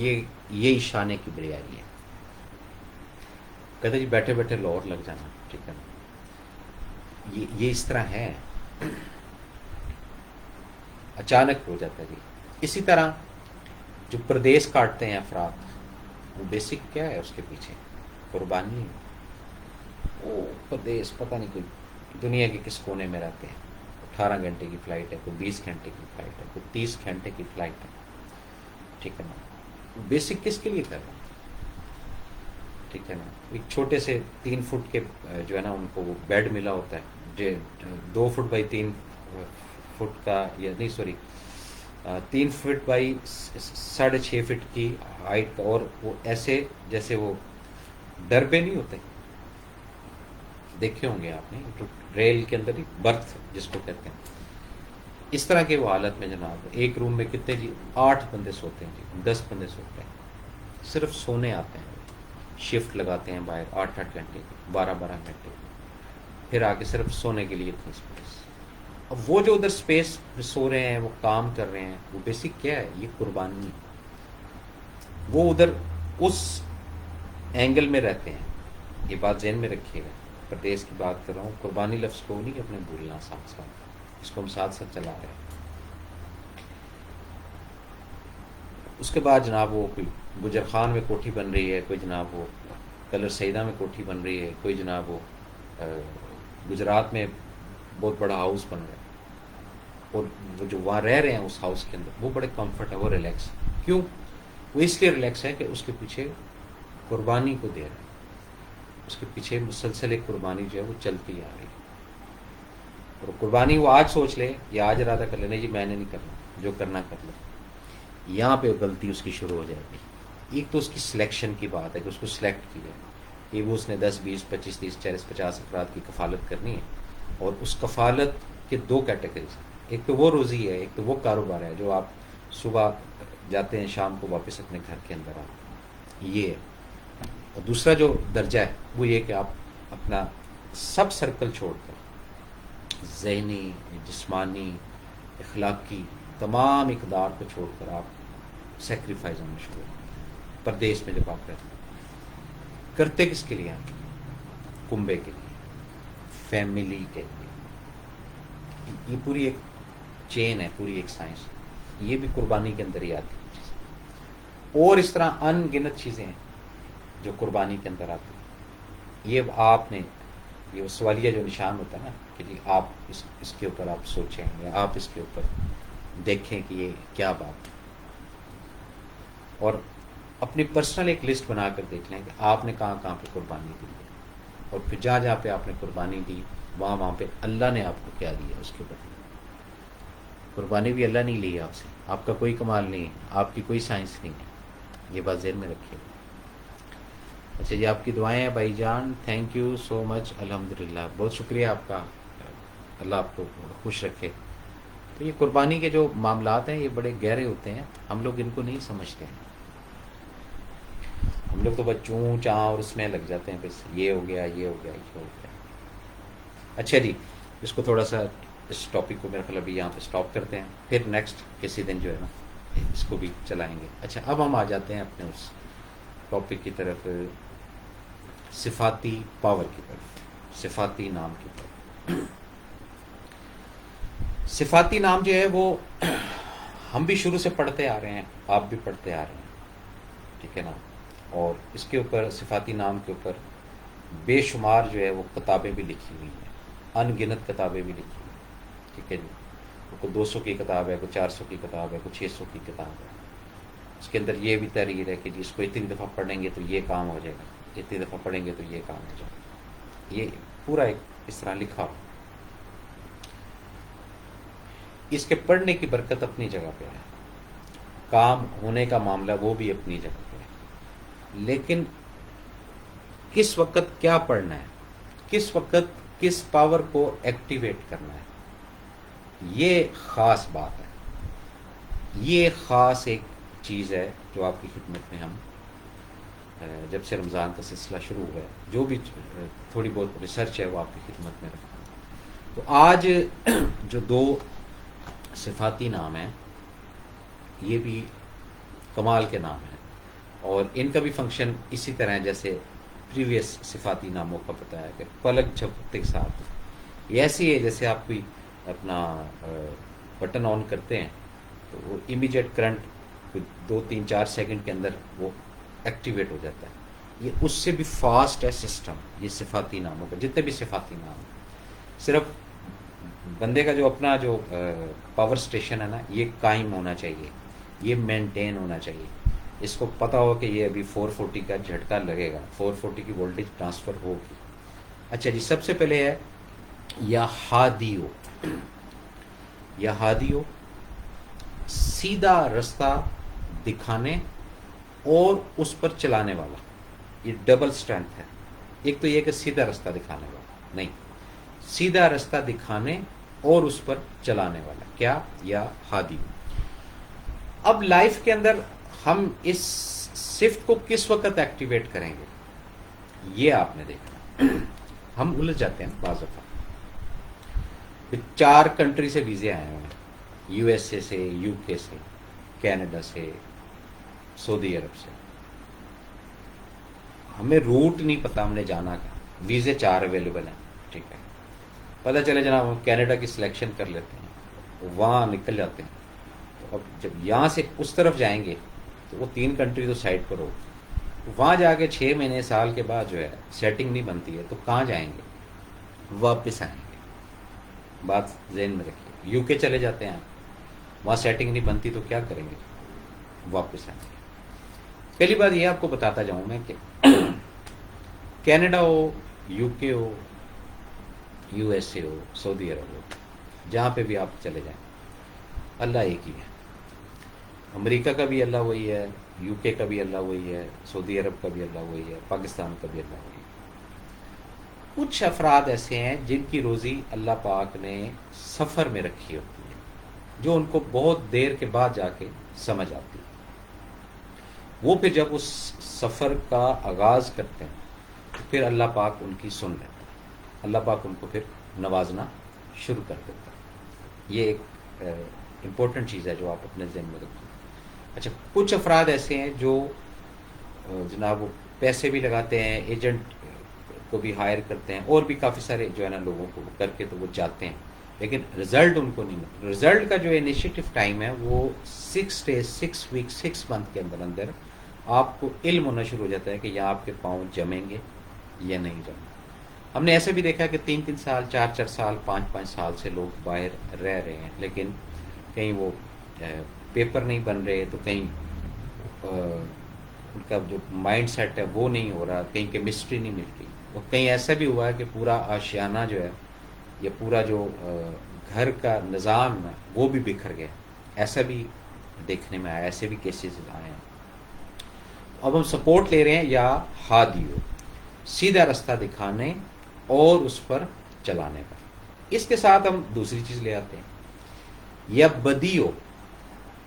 یہ شانے کی بریائی ہے۔ کہتے جی بیٹھے بیٹھے لاہور لگ جانا، ٹھیک ہے نا، یہ اس طرح ہے، اچانک ہو جاتا ہے جی۔ اسی طرح جو پردیس کاٹتے ہیں افراد، وہ بیسک کیا ہے اس کے پیچھے؟ قربانی ہے۔ وہ پردیس پتہ نہیں کوئی دنیا کے کس کونے میں رہتے ہیں، 18 گھنٹے کی فلائٹ ہے، کوئی 20 گھنٹے کی فلائٹ ہے، کوئی 30 گھنٹے کی فلائٹ ہے، ٹھیک ہے نا، بیسک کس کے لیے کر رہے ہیں، ٹھیک ہے نا، ایک چھوٹے سے 3 فٹ کے جو ہے نا ان کو وہ بیڈ ملا ہوتا ہے، جو 2 فٹ بائی 3 فٹ کا، یا نہیں سوری 3 فٹ بائی 6.5 فٹ کی ہائٹ کا، اور وہ ایسے جیسے وہ ڈربے نہیں ہوتے، دیکھے ہوں گے آپ نے، جو ریل کے اندر ہی برتھ جس کو کہتے ہیں، اس طرح کے وہ حالت میں جناب ایک روم میں کتنے جی 8 بندے سوتے ہیں جی، 10 بندے سوتے ہیں، صرف سونے آتے ہیں، شفٹ لگاتے ہیں باہر 8-8 گھنٹے کی، 12-12 گھنٹے کی، پھر آ کے صرف سونے کے لیے اتنی اسپیس۔ اب وہ جو ادھر اسپیس سو رہے ہیں، وہ کام کر رہے ہیں، وہ بیسک کیا ہے؟ یہ قربانی ہے۔ وہ ادھر اس اینگل میں رہتے ہیں، یہ بات ذہن میں رکھیے گا، پردیس کی بات کر رہا ہوں، قربانی لفظ کو نہیں اپنے بھولنا، ساتھ ساتھ اس کو ہم ساتھ ساتھ چلا رہے ہیں۔ اس کے بعد جناب وہ کوئی گجر خان میں کوٹھی بن رہی ہے، کوئی جناب وہ کلر سیدہ میں کوٹھی بن رہی ہے، کوئی جناب وہ گجرات میں بہت بڑا ہاؤس بن رہا ہے، اور وہ جو وہاں رہ رہے ہیں اس ہاؤس کے اندر وہ بڑے کمفرٹ ہے، وہ ریلیکس، کیوں؟ وہ اس لیے ریلیکس ہے کہ اس کے پیچھے قربانی کو دے رہا ہے، اس کے پیچھے مسلسل ایک قربانی جو ہے وہ چلتی آ رہی ہے، اور قربانی وہ آج سوچ لے یا آج ارادہ کر لینا جی میں نے نہیں کرنا، جو کرنا کر لو، یہاں پہ غلطی اس کی شروع ہو جائے گی۔ ایک تو اس کی سلیکشن کی بات ہے کہ اس کو سلیکٹ کیا ہے کہ وہ اس نے 10 20 25 30 40 50 افراد کی کفالت کرنی ہے، اور اس کفالت کے 2 کیٹیگریز، ایک تو وہ روزی ہے، ایک تو وہ کاروبار ہے جو آپ صبح جاتے ہیں شام کو واپس اپنے گھر کے اندر آتے ہیں، یہ ہے۔ اور دوسرا جو درجہ ہے وہ یہ کہ آپ اپنا سب سرکل چھوڑ کر، ذہنی، جسمانی، اخلاقی تمام اقدار کو چھوڑ کر آپ سیکریفائز ہونا شروع کریں۔ پردیس میں جب آپ رہتے ہیں، کرتے کس کے لیے آپ؟ کنبے کے لیے، فیملی کے لیے، یہ پوری ایک چین ہے، پوری ایک سائنس، یہ بھی قربانی کے اندر ہی آتی ہے چیزیں، اور اس طرح ان گنت چیزیں ہیں جو قربانی کے اندر آتی ہیں۔ یہ آپ نے یہ سوالیہ جو نشان ہوتا ہے نا کہ جی آپ اس کے اوپر آپ سوچیں یا آپ اس کے اوپر دیکھیں کہ یہ کیا بات ہے، اور اپنی پرسنل ایک لسٹ بنا کر دیکھ لیں کہ آپ نے کہاں کہاں پہ قربانی دی ہے، اور پھر جہاں جہاں پہ آپ نے قربانی دی وہاں پہ اللہ نے آپ کو کیا دیا اس کے اوپر۔ قربانی بھی اللہ نہیں لی آپ سے، آپ کا کوئی کمال نہیں ہے، آپ کی کوئی سائنس نہیں ہے، یہ بات ذہن میں رکھیے گا۔ اچھا جی، آپ کی دعائیں ہیں بھائی جان، تھینک یو سو مچ، الحمدللہ، بہت شکریہ آپ کا، اللہ آپ کو خوش رکھے۔ تو یہ قربانی کے جو معاملات ہیں یہ بڑے گہرے ہوتے ہیں، ہم لوگ ان کو نہیں سمجھتے ہیں، ہم لوگ تو بس چوں چاں اور اس میں لگ جاتے ہیں، بس یہ ہو گیا، یہ ہو گیا، یہ ہو گیا۔ اچھا جی، اس کو تھوڑا سا اس ٹاپک کو میرا خیال ابھی یہاں پہ اسٹاپ کرتے ہیں، پھر نیکسٹ کسی دن جو ہے نا اس کو بھی چلائیں گے۔ اچھا، اب ہم آ جاتے ہیں اپنے اس ٹاپک کی طرف، صفاتی پاور کی طرف، صفاتی نام کی طرف۔ صفاتی نام جو ہے وہ ہم بھی شروع سے پڑھتے آ رہے ہیں، آپ بھی پڑھتے آ رہے ہیں، ٹھیک ہے نا، اور اس کے اوپر صفاتی نام کے اوپر بے شمار جو ہے وہ کتابیں بھی لکھی ہوئی ہیں، ان گنت کتابیں بھی لکھی ہوئی ہیں، ٹھیک ہے جی. کوئی 200 کی کتاب ہے، کوئی 400 کی کتاب ہے، کوئی 600 کی کتاب ہے. اس کے اندر یہ بھی تحریر ہے کہ جی اس کو اتنی دفعہ پڑھیں گے تو یہ کام ہو جائے گا، اتنی دفعہ پڑھیں گے تو یہ کام ہو جائے گا. یہ پورا ایک اس طرح لکھا ہو. اس کے پڑھنے کی برکت اپنی جگہ پہ ہے، کام ہونے کا معاملہ وہ بھی اپنی جگہ پہ ہے، لیکن کس وقت کیا پڑھنا ہے، کس وقت کس پاور کو ایکٹیویٹ کرنا ہے، یہ خاص بات ہے. یہ خاص ایک چیز ہے جو آپ کی خدمت میں ہم جب سے رمضان کا سلسلہ شروع ہوا ہے، جو بھی تھوڑی بہت ریسرچ ہے وہ آپ کی خدمت میں رکھیں. تو آج جو دو صفاتی نام ہیں یہ بھی کمال کے نام ہیں، اور ان کا بھی فنکشن اسی طرح ہے جیسے پریویس صفاتی ناموں کا بتایا کہ پلک جھپکتے کے ساتھ یہ ایسی ہے جیسے آپ کوئی اپنا بٹن آن کرتے ہیں تو وہ امیجیٹ کرنٹ 2 3 4 سیکنڈ کے اندر وہ ایکٹیویٹ ہو جاتا ہے. یہ اس سے بھی فاسٹ ہے سسٹم. یہ صفاتی ناموں کا جتنے بھی صفاتی نام ہیں، صرف بندے کا جو اپنا جو پاور سٹیشن ہے نا یہ قائم ہونا چاہیے، یہ مینٹین ہونا چاہیے. اس کو پتہ ہو کہ یہ ابھی 440 کا جھٹکا لگے گا، 440 کی وولٹیج ٹرانسفر ہوگی. اچھا جی، سب سے پہلے ہے یا ہادیو. یا ہادیو سیدھا رستہ دکھانے اور اس پر چلانے والا. یہ ڈبل اسٹرینتھ ہے. ایک تو یہ کہ سیدھا رستہ دکھانے والا نہیں، سیدھا رستہ دکھانے اور اس پر چلانے والا. کیا؟ یا ہادی. اب لائف کے اندر ہم اس صفت کو کس وقت ایکٹیویٹ کریں گے یہ آپ نے دیکھنا. ہم الجھ جاتے ہیں بعض دفعہ. 4 کنٹری سے ویزے آئے ہوئے ہیں، یو ایس اے سے، یو کے سے، کینیڈا سے، سعودی عرب سے. ہمیں روٹ نہیں پتا ہم نے جانا کیا. ویزے 4 اویلیبل ہیں، ٹھیک ہے. پتہ چلے جناب ہم کینیڈا کی سلیکشن کر لیتے ہیں، وہاں نکل جاتے ہیں. تو اب جب یہاں سے اس طرف جائیں گے تو وہ 3 کنٹری تو سائڈ پر ہو، وہاں جا کے 6 مہینے سال کے بعد جو ہے سیٹنگ نہیں بنتی ہے تو کہاں جائیں گے؟ واپس آئیں گے. بات ذہن میں رکھیے. یو کے چلے جاتے ہیں، وہاں سیٹنگ نہیں بنتی تو کیا کریں گے؟ واپس آئیں گے. پہلی بات یہ آپ کو بتاتا جاؤں میں کہ کینیڈا ہو، یو کے ہو، یو ایس اے ہو، سعودی عرب ہو، جہاں پہ بھی آپ چلے جائیں اللہ ایک ہی ہے. امریکہ کا بھی اللہ وہی ہے، یو کے کا بھی اللہ وہی ہے، سعودی عرب کا بھی اللہ وہی ہے، پاکستان کا بھی اللہ وہی ہے. کچھ افراد ایسے ہیں جن کی روزی اللہ پاک نے سفر میں رکھی ہوتی ہے، جو ان کو بہت دیر کے بعد جا کے سمجھ آتی ہے. وہ پھر جب اس سفر کا آغاز کرتے ہیں تو پھر اللہ پاک ان کی سن لیتا ہے، اللہ پاک ان کو پھر نوازنا شروع کر دیتا ہے. یہ ایک امپورٹنٹ چیز ہے جو آپ اپنے ذہن میں رکھیں. اچھا، کچھ افراد ایسے ہیں جو جناب وہ پیسے بھی لگاتے ہیں، ایجنٹ کو بھی ہائر کرتے ہیں، اور بھی کافی سارے جو ہے نا لوگوں کو کر کے تو وہ جاتے ہیں، لیکن رزلٹ ان کو نہیں ملتا. رزلٹ کا جو انیشیٹو ٹائم ہے وہ 6 days 6 weeks 6 month کے اندر اندر آپ کو علم ہونا شروع ہو جاتا ہے کہ یہ آپ کے پاؤں جمیں گے یا نہیں جمیں گے. ہم نے ایسے بھی دیکھا کہ 3 سال 4 سال 5 سال سے لوگ باہر رہ رہے ہیں، لیکن کہیں وہ پیپر نہیں بن رہے، تو کہیں ان کا جو مائنڈ سیٹ ہے وہ نہیں ہو رہا، کہیں کیمسٹری نہیں ملتی، اور کہیں ایسا بھی ہوا ہے کہ پورا آشیانہ جو ہے یا پورا جو گھر کا نظام ہے وہ بھی بکھر گیا. ایسا بھی دیکھنے میں آیا، ایسے بھی کیسز آئے ہیں. اب ہم سپورٹ لے رہے ہیں یا ہادیو، سیدھا رستہ دکھانے اور اس پر چلانے کا. اس کے ساتھ ہم دوسری چیز لے آتے ہیں یا بدیو.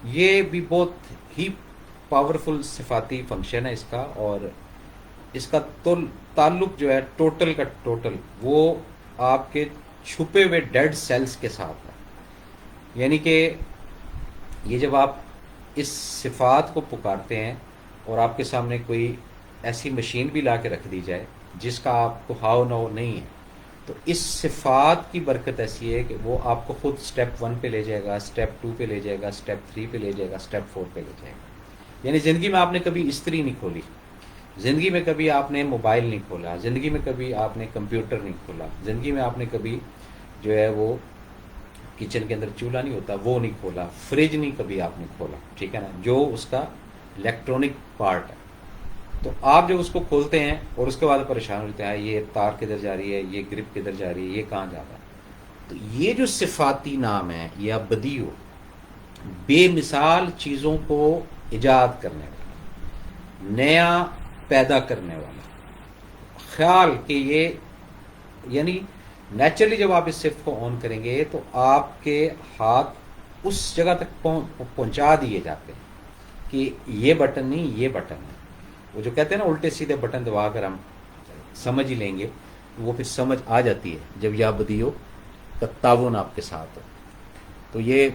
یہ بھی بہت ہی پاورفل صفاتی فنکشن ہے اس کا، اور اس کا تعلق جو ہے ٹوٹل کا ٹوٹل وہ آپ کے چھپے ہوئے ڈیڈ سیلز کے ساتھ ہے. یعنی کہ یہ جب آپ اس صفات کو پکارتے ہیں اور آپ کے سامنے کوئی ایسی مشین بھی لا کے رکھ دی جائے جس کا آپ کو ہاؤ نو نہیں ہے، تو اس صفات کی برکت ایسی ہے کہ وہ آپ کو خود سٹیپ 1 پہ لے جائے گا، سٹیپ 2 پہ لے جائے گا، سٹیپ 3 پہ لے جائے گا، سٹیپ 4 پہ لے جائے گا. یعنی زندگی میں آپ نے کبھی استری نہیں کھولی، زندگی میں کبھی آپ نے موبائل نہیں کھولا، زندگی میں کبھی آپ نے کمپیوٹر نہیں کھولا، زندگی میں آپ نے کبھی جو ہے وہ کچن کے اندر چولہا نہیں ہوتا وہ نہیں کھولا، فریج نہیں کبھی آپ نے کھولا، ٹھیک ہے نا، جو اس کا الیکٹرانک پارٹ ہے. تو آپ جب اس کو کھولتے ہیں اور اس کے بعد پریشان ہوتے ہیں یہ تار کدھر جا رہی ہے، یہ گرپ کدھر جا رہی ہے، یہ کہاں جا رہا ہے. تو یہ جو صفاتی نام ہے یا بدیو، بے مثال چیزوں کو ایجاد کرنے والا، نیا پیدا کرنے والا خیال کہ یہ، یعنی نیچرلی جب آپ اس صفت کو آن کریں گے تو آپ کے ہاتھ اس جگہ تک پہنچا دیے جاتے ہیں کہ یہ بٹن نہیں یہ بٹن ہے. وہ جو کہتے ہیں نا الٹے سیدھے بٹن دبا کر ہم سمجھ ہی لیں گے، وہ پھر سمجھ آ جاتی ہے جب یا بدیو کا تعاون آپ کے ساتھ ہو. تو یہ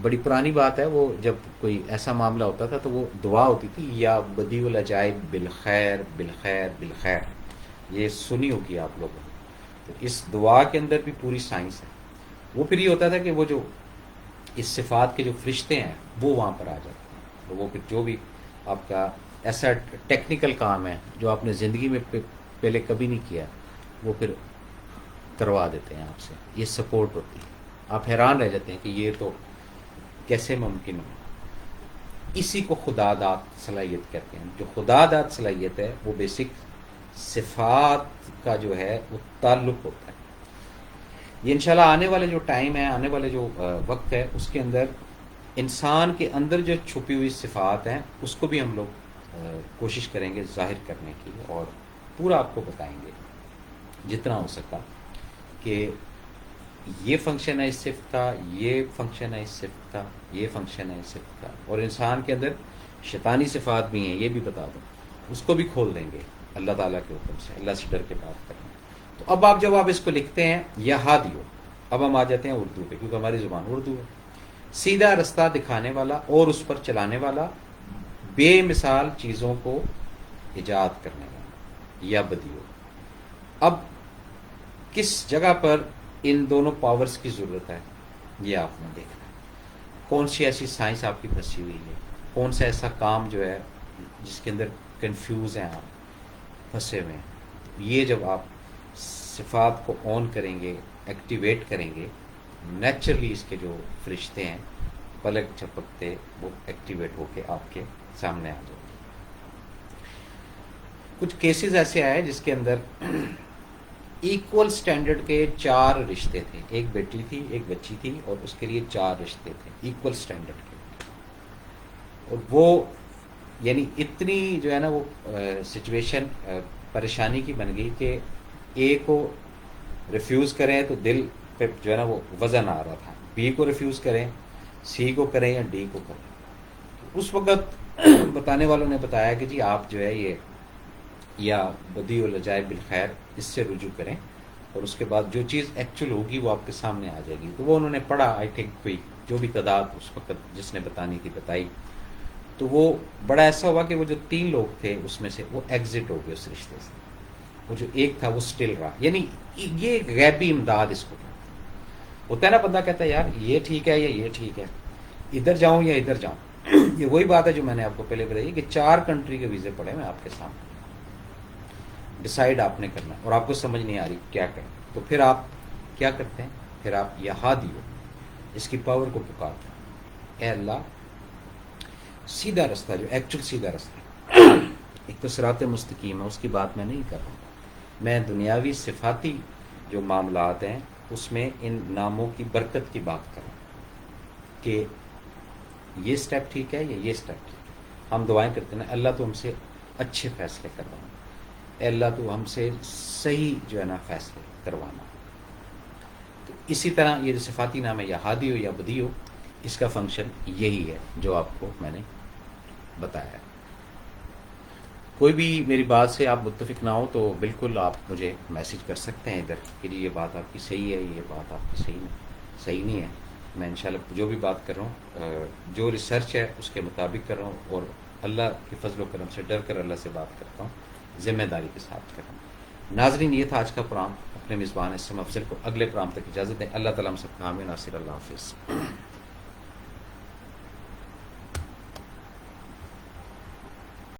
بڑی پرانی بات ہے، وہ جب کوئی ایسا معاملہ ہوتا تھا تو وہ دعا ہوتی تھی یا بدیع العجائب بالخیر بالخیر بالخیر، یہ سنی ہوگی آپ لوگوں نے. تو اس دعا کے اندر بھی پوری سائنس ہے. وہ پھر یہ ہوتا تھا کہ وہ جو اس صفات کے جو فرشتے ہیں وہ وہاں پر آ جاتے ہیں، تو وہ پھر جو بھی آپ کا ایسا ٹیکنیکل کام ہے جو آپ نے زندگی میں پہلے کبھی نہیں کیا، وہ پھر کروا دیتے ہیں آپ سے. یہ سپورٹ ہوتی ہے. آپ حیران رہ جاتے ہیں کہ یہ تو کیسے ممکن ہو. اسی کو خدا داد صلاحیت کہتے ہیں. جو خدا داد صلاحیت ہے وہ بیسک صفات کا جو ہے وہ تعلق ہوتا ہے. یہ انشاءاللہ آنے والے جو ٹائم ہے، آنے والے جو وقت ہے، اس کے اندر انسان کے اندر جو چھپی ہوئی صفات ہیں اس کو بھی ہم لوگ کوشش کریں گے ظاہر کرنے کی، اور پورا آپ کو بتائیں گے جتنا ہو سکا کہ یہ فنکشن ہے اس صفت کا، یہ فنکشن ہے اس صفت کا، یہ فنکشن ہے اس صفت کا. اور انسان کے اندر شیطانی صفات بھی ہیں، یہ بھی بتا دوں، اس کو بھی کھول دیں گے اللہ تعالیٰ کے حکم سے. اللہ سے ڈر کے بات کریں. تو اب آپ جب آپ اس کو لکھتے ہیں یا ہادیو، اب ہم آ جاتے ہیں اردو پہ کیونکہ ہماری زبان اردو ہے. سیدھا رستہ دکھانے والا اور اس پر چلانے والا، بے مثال چیزوں کو ایجاد کرنے والا یا بدیو. اب کس جگہ پر ان دونوں پاورز کی ضرورت ہے یہ آپ نے دیکھنا ہے. کون سی ایسی سائنس آپ کی پھنسی ہوئی ہے، کون سا ایسا کام جو ہے جس کے اندر کنفیوز ہیں آپ، پھنسے ہوئے ہیں. یہ جب آپ صفات کو آن کریں گے، ایکٹیویٹ کریں گے، نیچرلی اس کے جو فرشتے ہیں پلک جھپکتے وہ ایکٹیویٹ ہو کے آپ کے سامنے آ جائیں گے. کچھ کیسز ایسے آئے جس کے اندر ایکول سٹینڈرڈ کے 4 رشتے تھے. ایک بیٹی تھی، ایک بچی تھی، اور اس کے لیے 4 رشتے تھے ایکول سٹینڈرڈ کے. اور وہ یعنی اتنی جو ہے نا وہ سچویشن پریشانی کی بن گئی کہ اے کو ریفیوز کریں تو دل پہ جو ہے نا وہ وزن آ رہا تھا، بی کو ریفیوز کریں، سی کو کریں یا ڈی کو کریں. اس وقت بتانے والوں نے بتایا کہ جی آپ جو ہے یہ یا بدیع العجائب بالخیر اس سے رجوع کریں، اور اس کے بعد جو چیز ایکچوئل ہوگی وہ آپ کے سامنے آ جائے گی. تو وہ انہوں نے پڑھا، آئی تھنک کوئی جو بھی تعداد اس وقت جس نے بتانی تھی بتائی. تو وہ بڑا ایسا ہوا کہ وہ جو 3 لوگ تھے اس میں سے وہ ایگزٹ ہو گئے اس رشتے سے. وہ جو ایک تھا وہ سٹل رہا. یعنی یہ غیبی امداد اس کو کہتے ہیں. ہوتا ہے نا بندہ کہتا ہے یار یہ ٹھیک ہے یا یہ ٹھیک ہے، ادھر جاؤں یا ادھر جاؤں. یہ وہی بات ہے جو میں نے آپ کو پہلے بتائی کہ 4 کنٹری کے ویزے پڑے میں آپ کے سامنے، ڈیسائیڈ آپ نے کرنا اور آپ کو سمجھ نہیں آ رہی کیا کریں. تو پھر آپ کیا کرتے ہیں؟ پھر آپ یا ہادیو اس کی پاور کو پکارتے ہیں، اے اللہ سیدھا رستہ جو ایکچوئل سیدھا رستہ ہے. ایک تو صراط مستقیم ہے، اس کی بات میں نہیں کر رہا ہوں. میں دنیاوی صفاتی جو معاملات ہیں اس میں ان ناموں کی برکت کی بات کر رہا ہوں کہ یہ سٹیپ ٹھیک ہے یا یہ سٹیپ ٹھیک ہے. ہم دعائیں کرتے ہیں اللہ تو ہم سے اچھے فیصلے کروانا، اے اللہ تو ہم سے صحیح جو ہے نا فیصلے کروانا. تو اسی طرح یہ جو صفاتی نام ہے یا ہادی ہو یا بدی ہو، اس کا فنکشن یہی ہے جو آپ کو میں نے بتایا. کوئی بھی میری بات سے آپ متفق نہ ہو تو بالکل آپ مجھے میسج کر سکتے ہیں ادھر کہ یہ بات آپ کی صحیح ہے، یہ بات آپ کی صحیح نہیں ہے. میں انشاءاللہ جو بھی بات کر رہا ہوں جو ریسرچ ہے اس کے مطابق کر رہا ہوں، اور اللہ کے فضل و کرم سے ڈر کر اللہ سے بات کرتا ہوں، ذمہ داری کے ساتھ کر رہا ہوں. ناظرین یہ تھا آج کا پروگرام. اپنے میزبان اسم افضل کو اگلے پروگرام تک اجازت دیں. اللہ تعالیٰ ہم سب کا حامی ناصر. اللہ حافظ.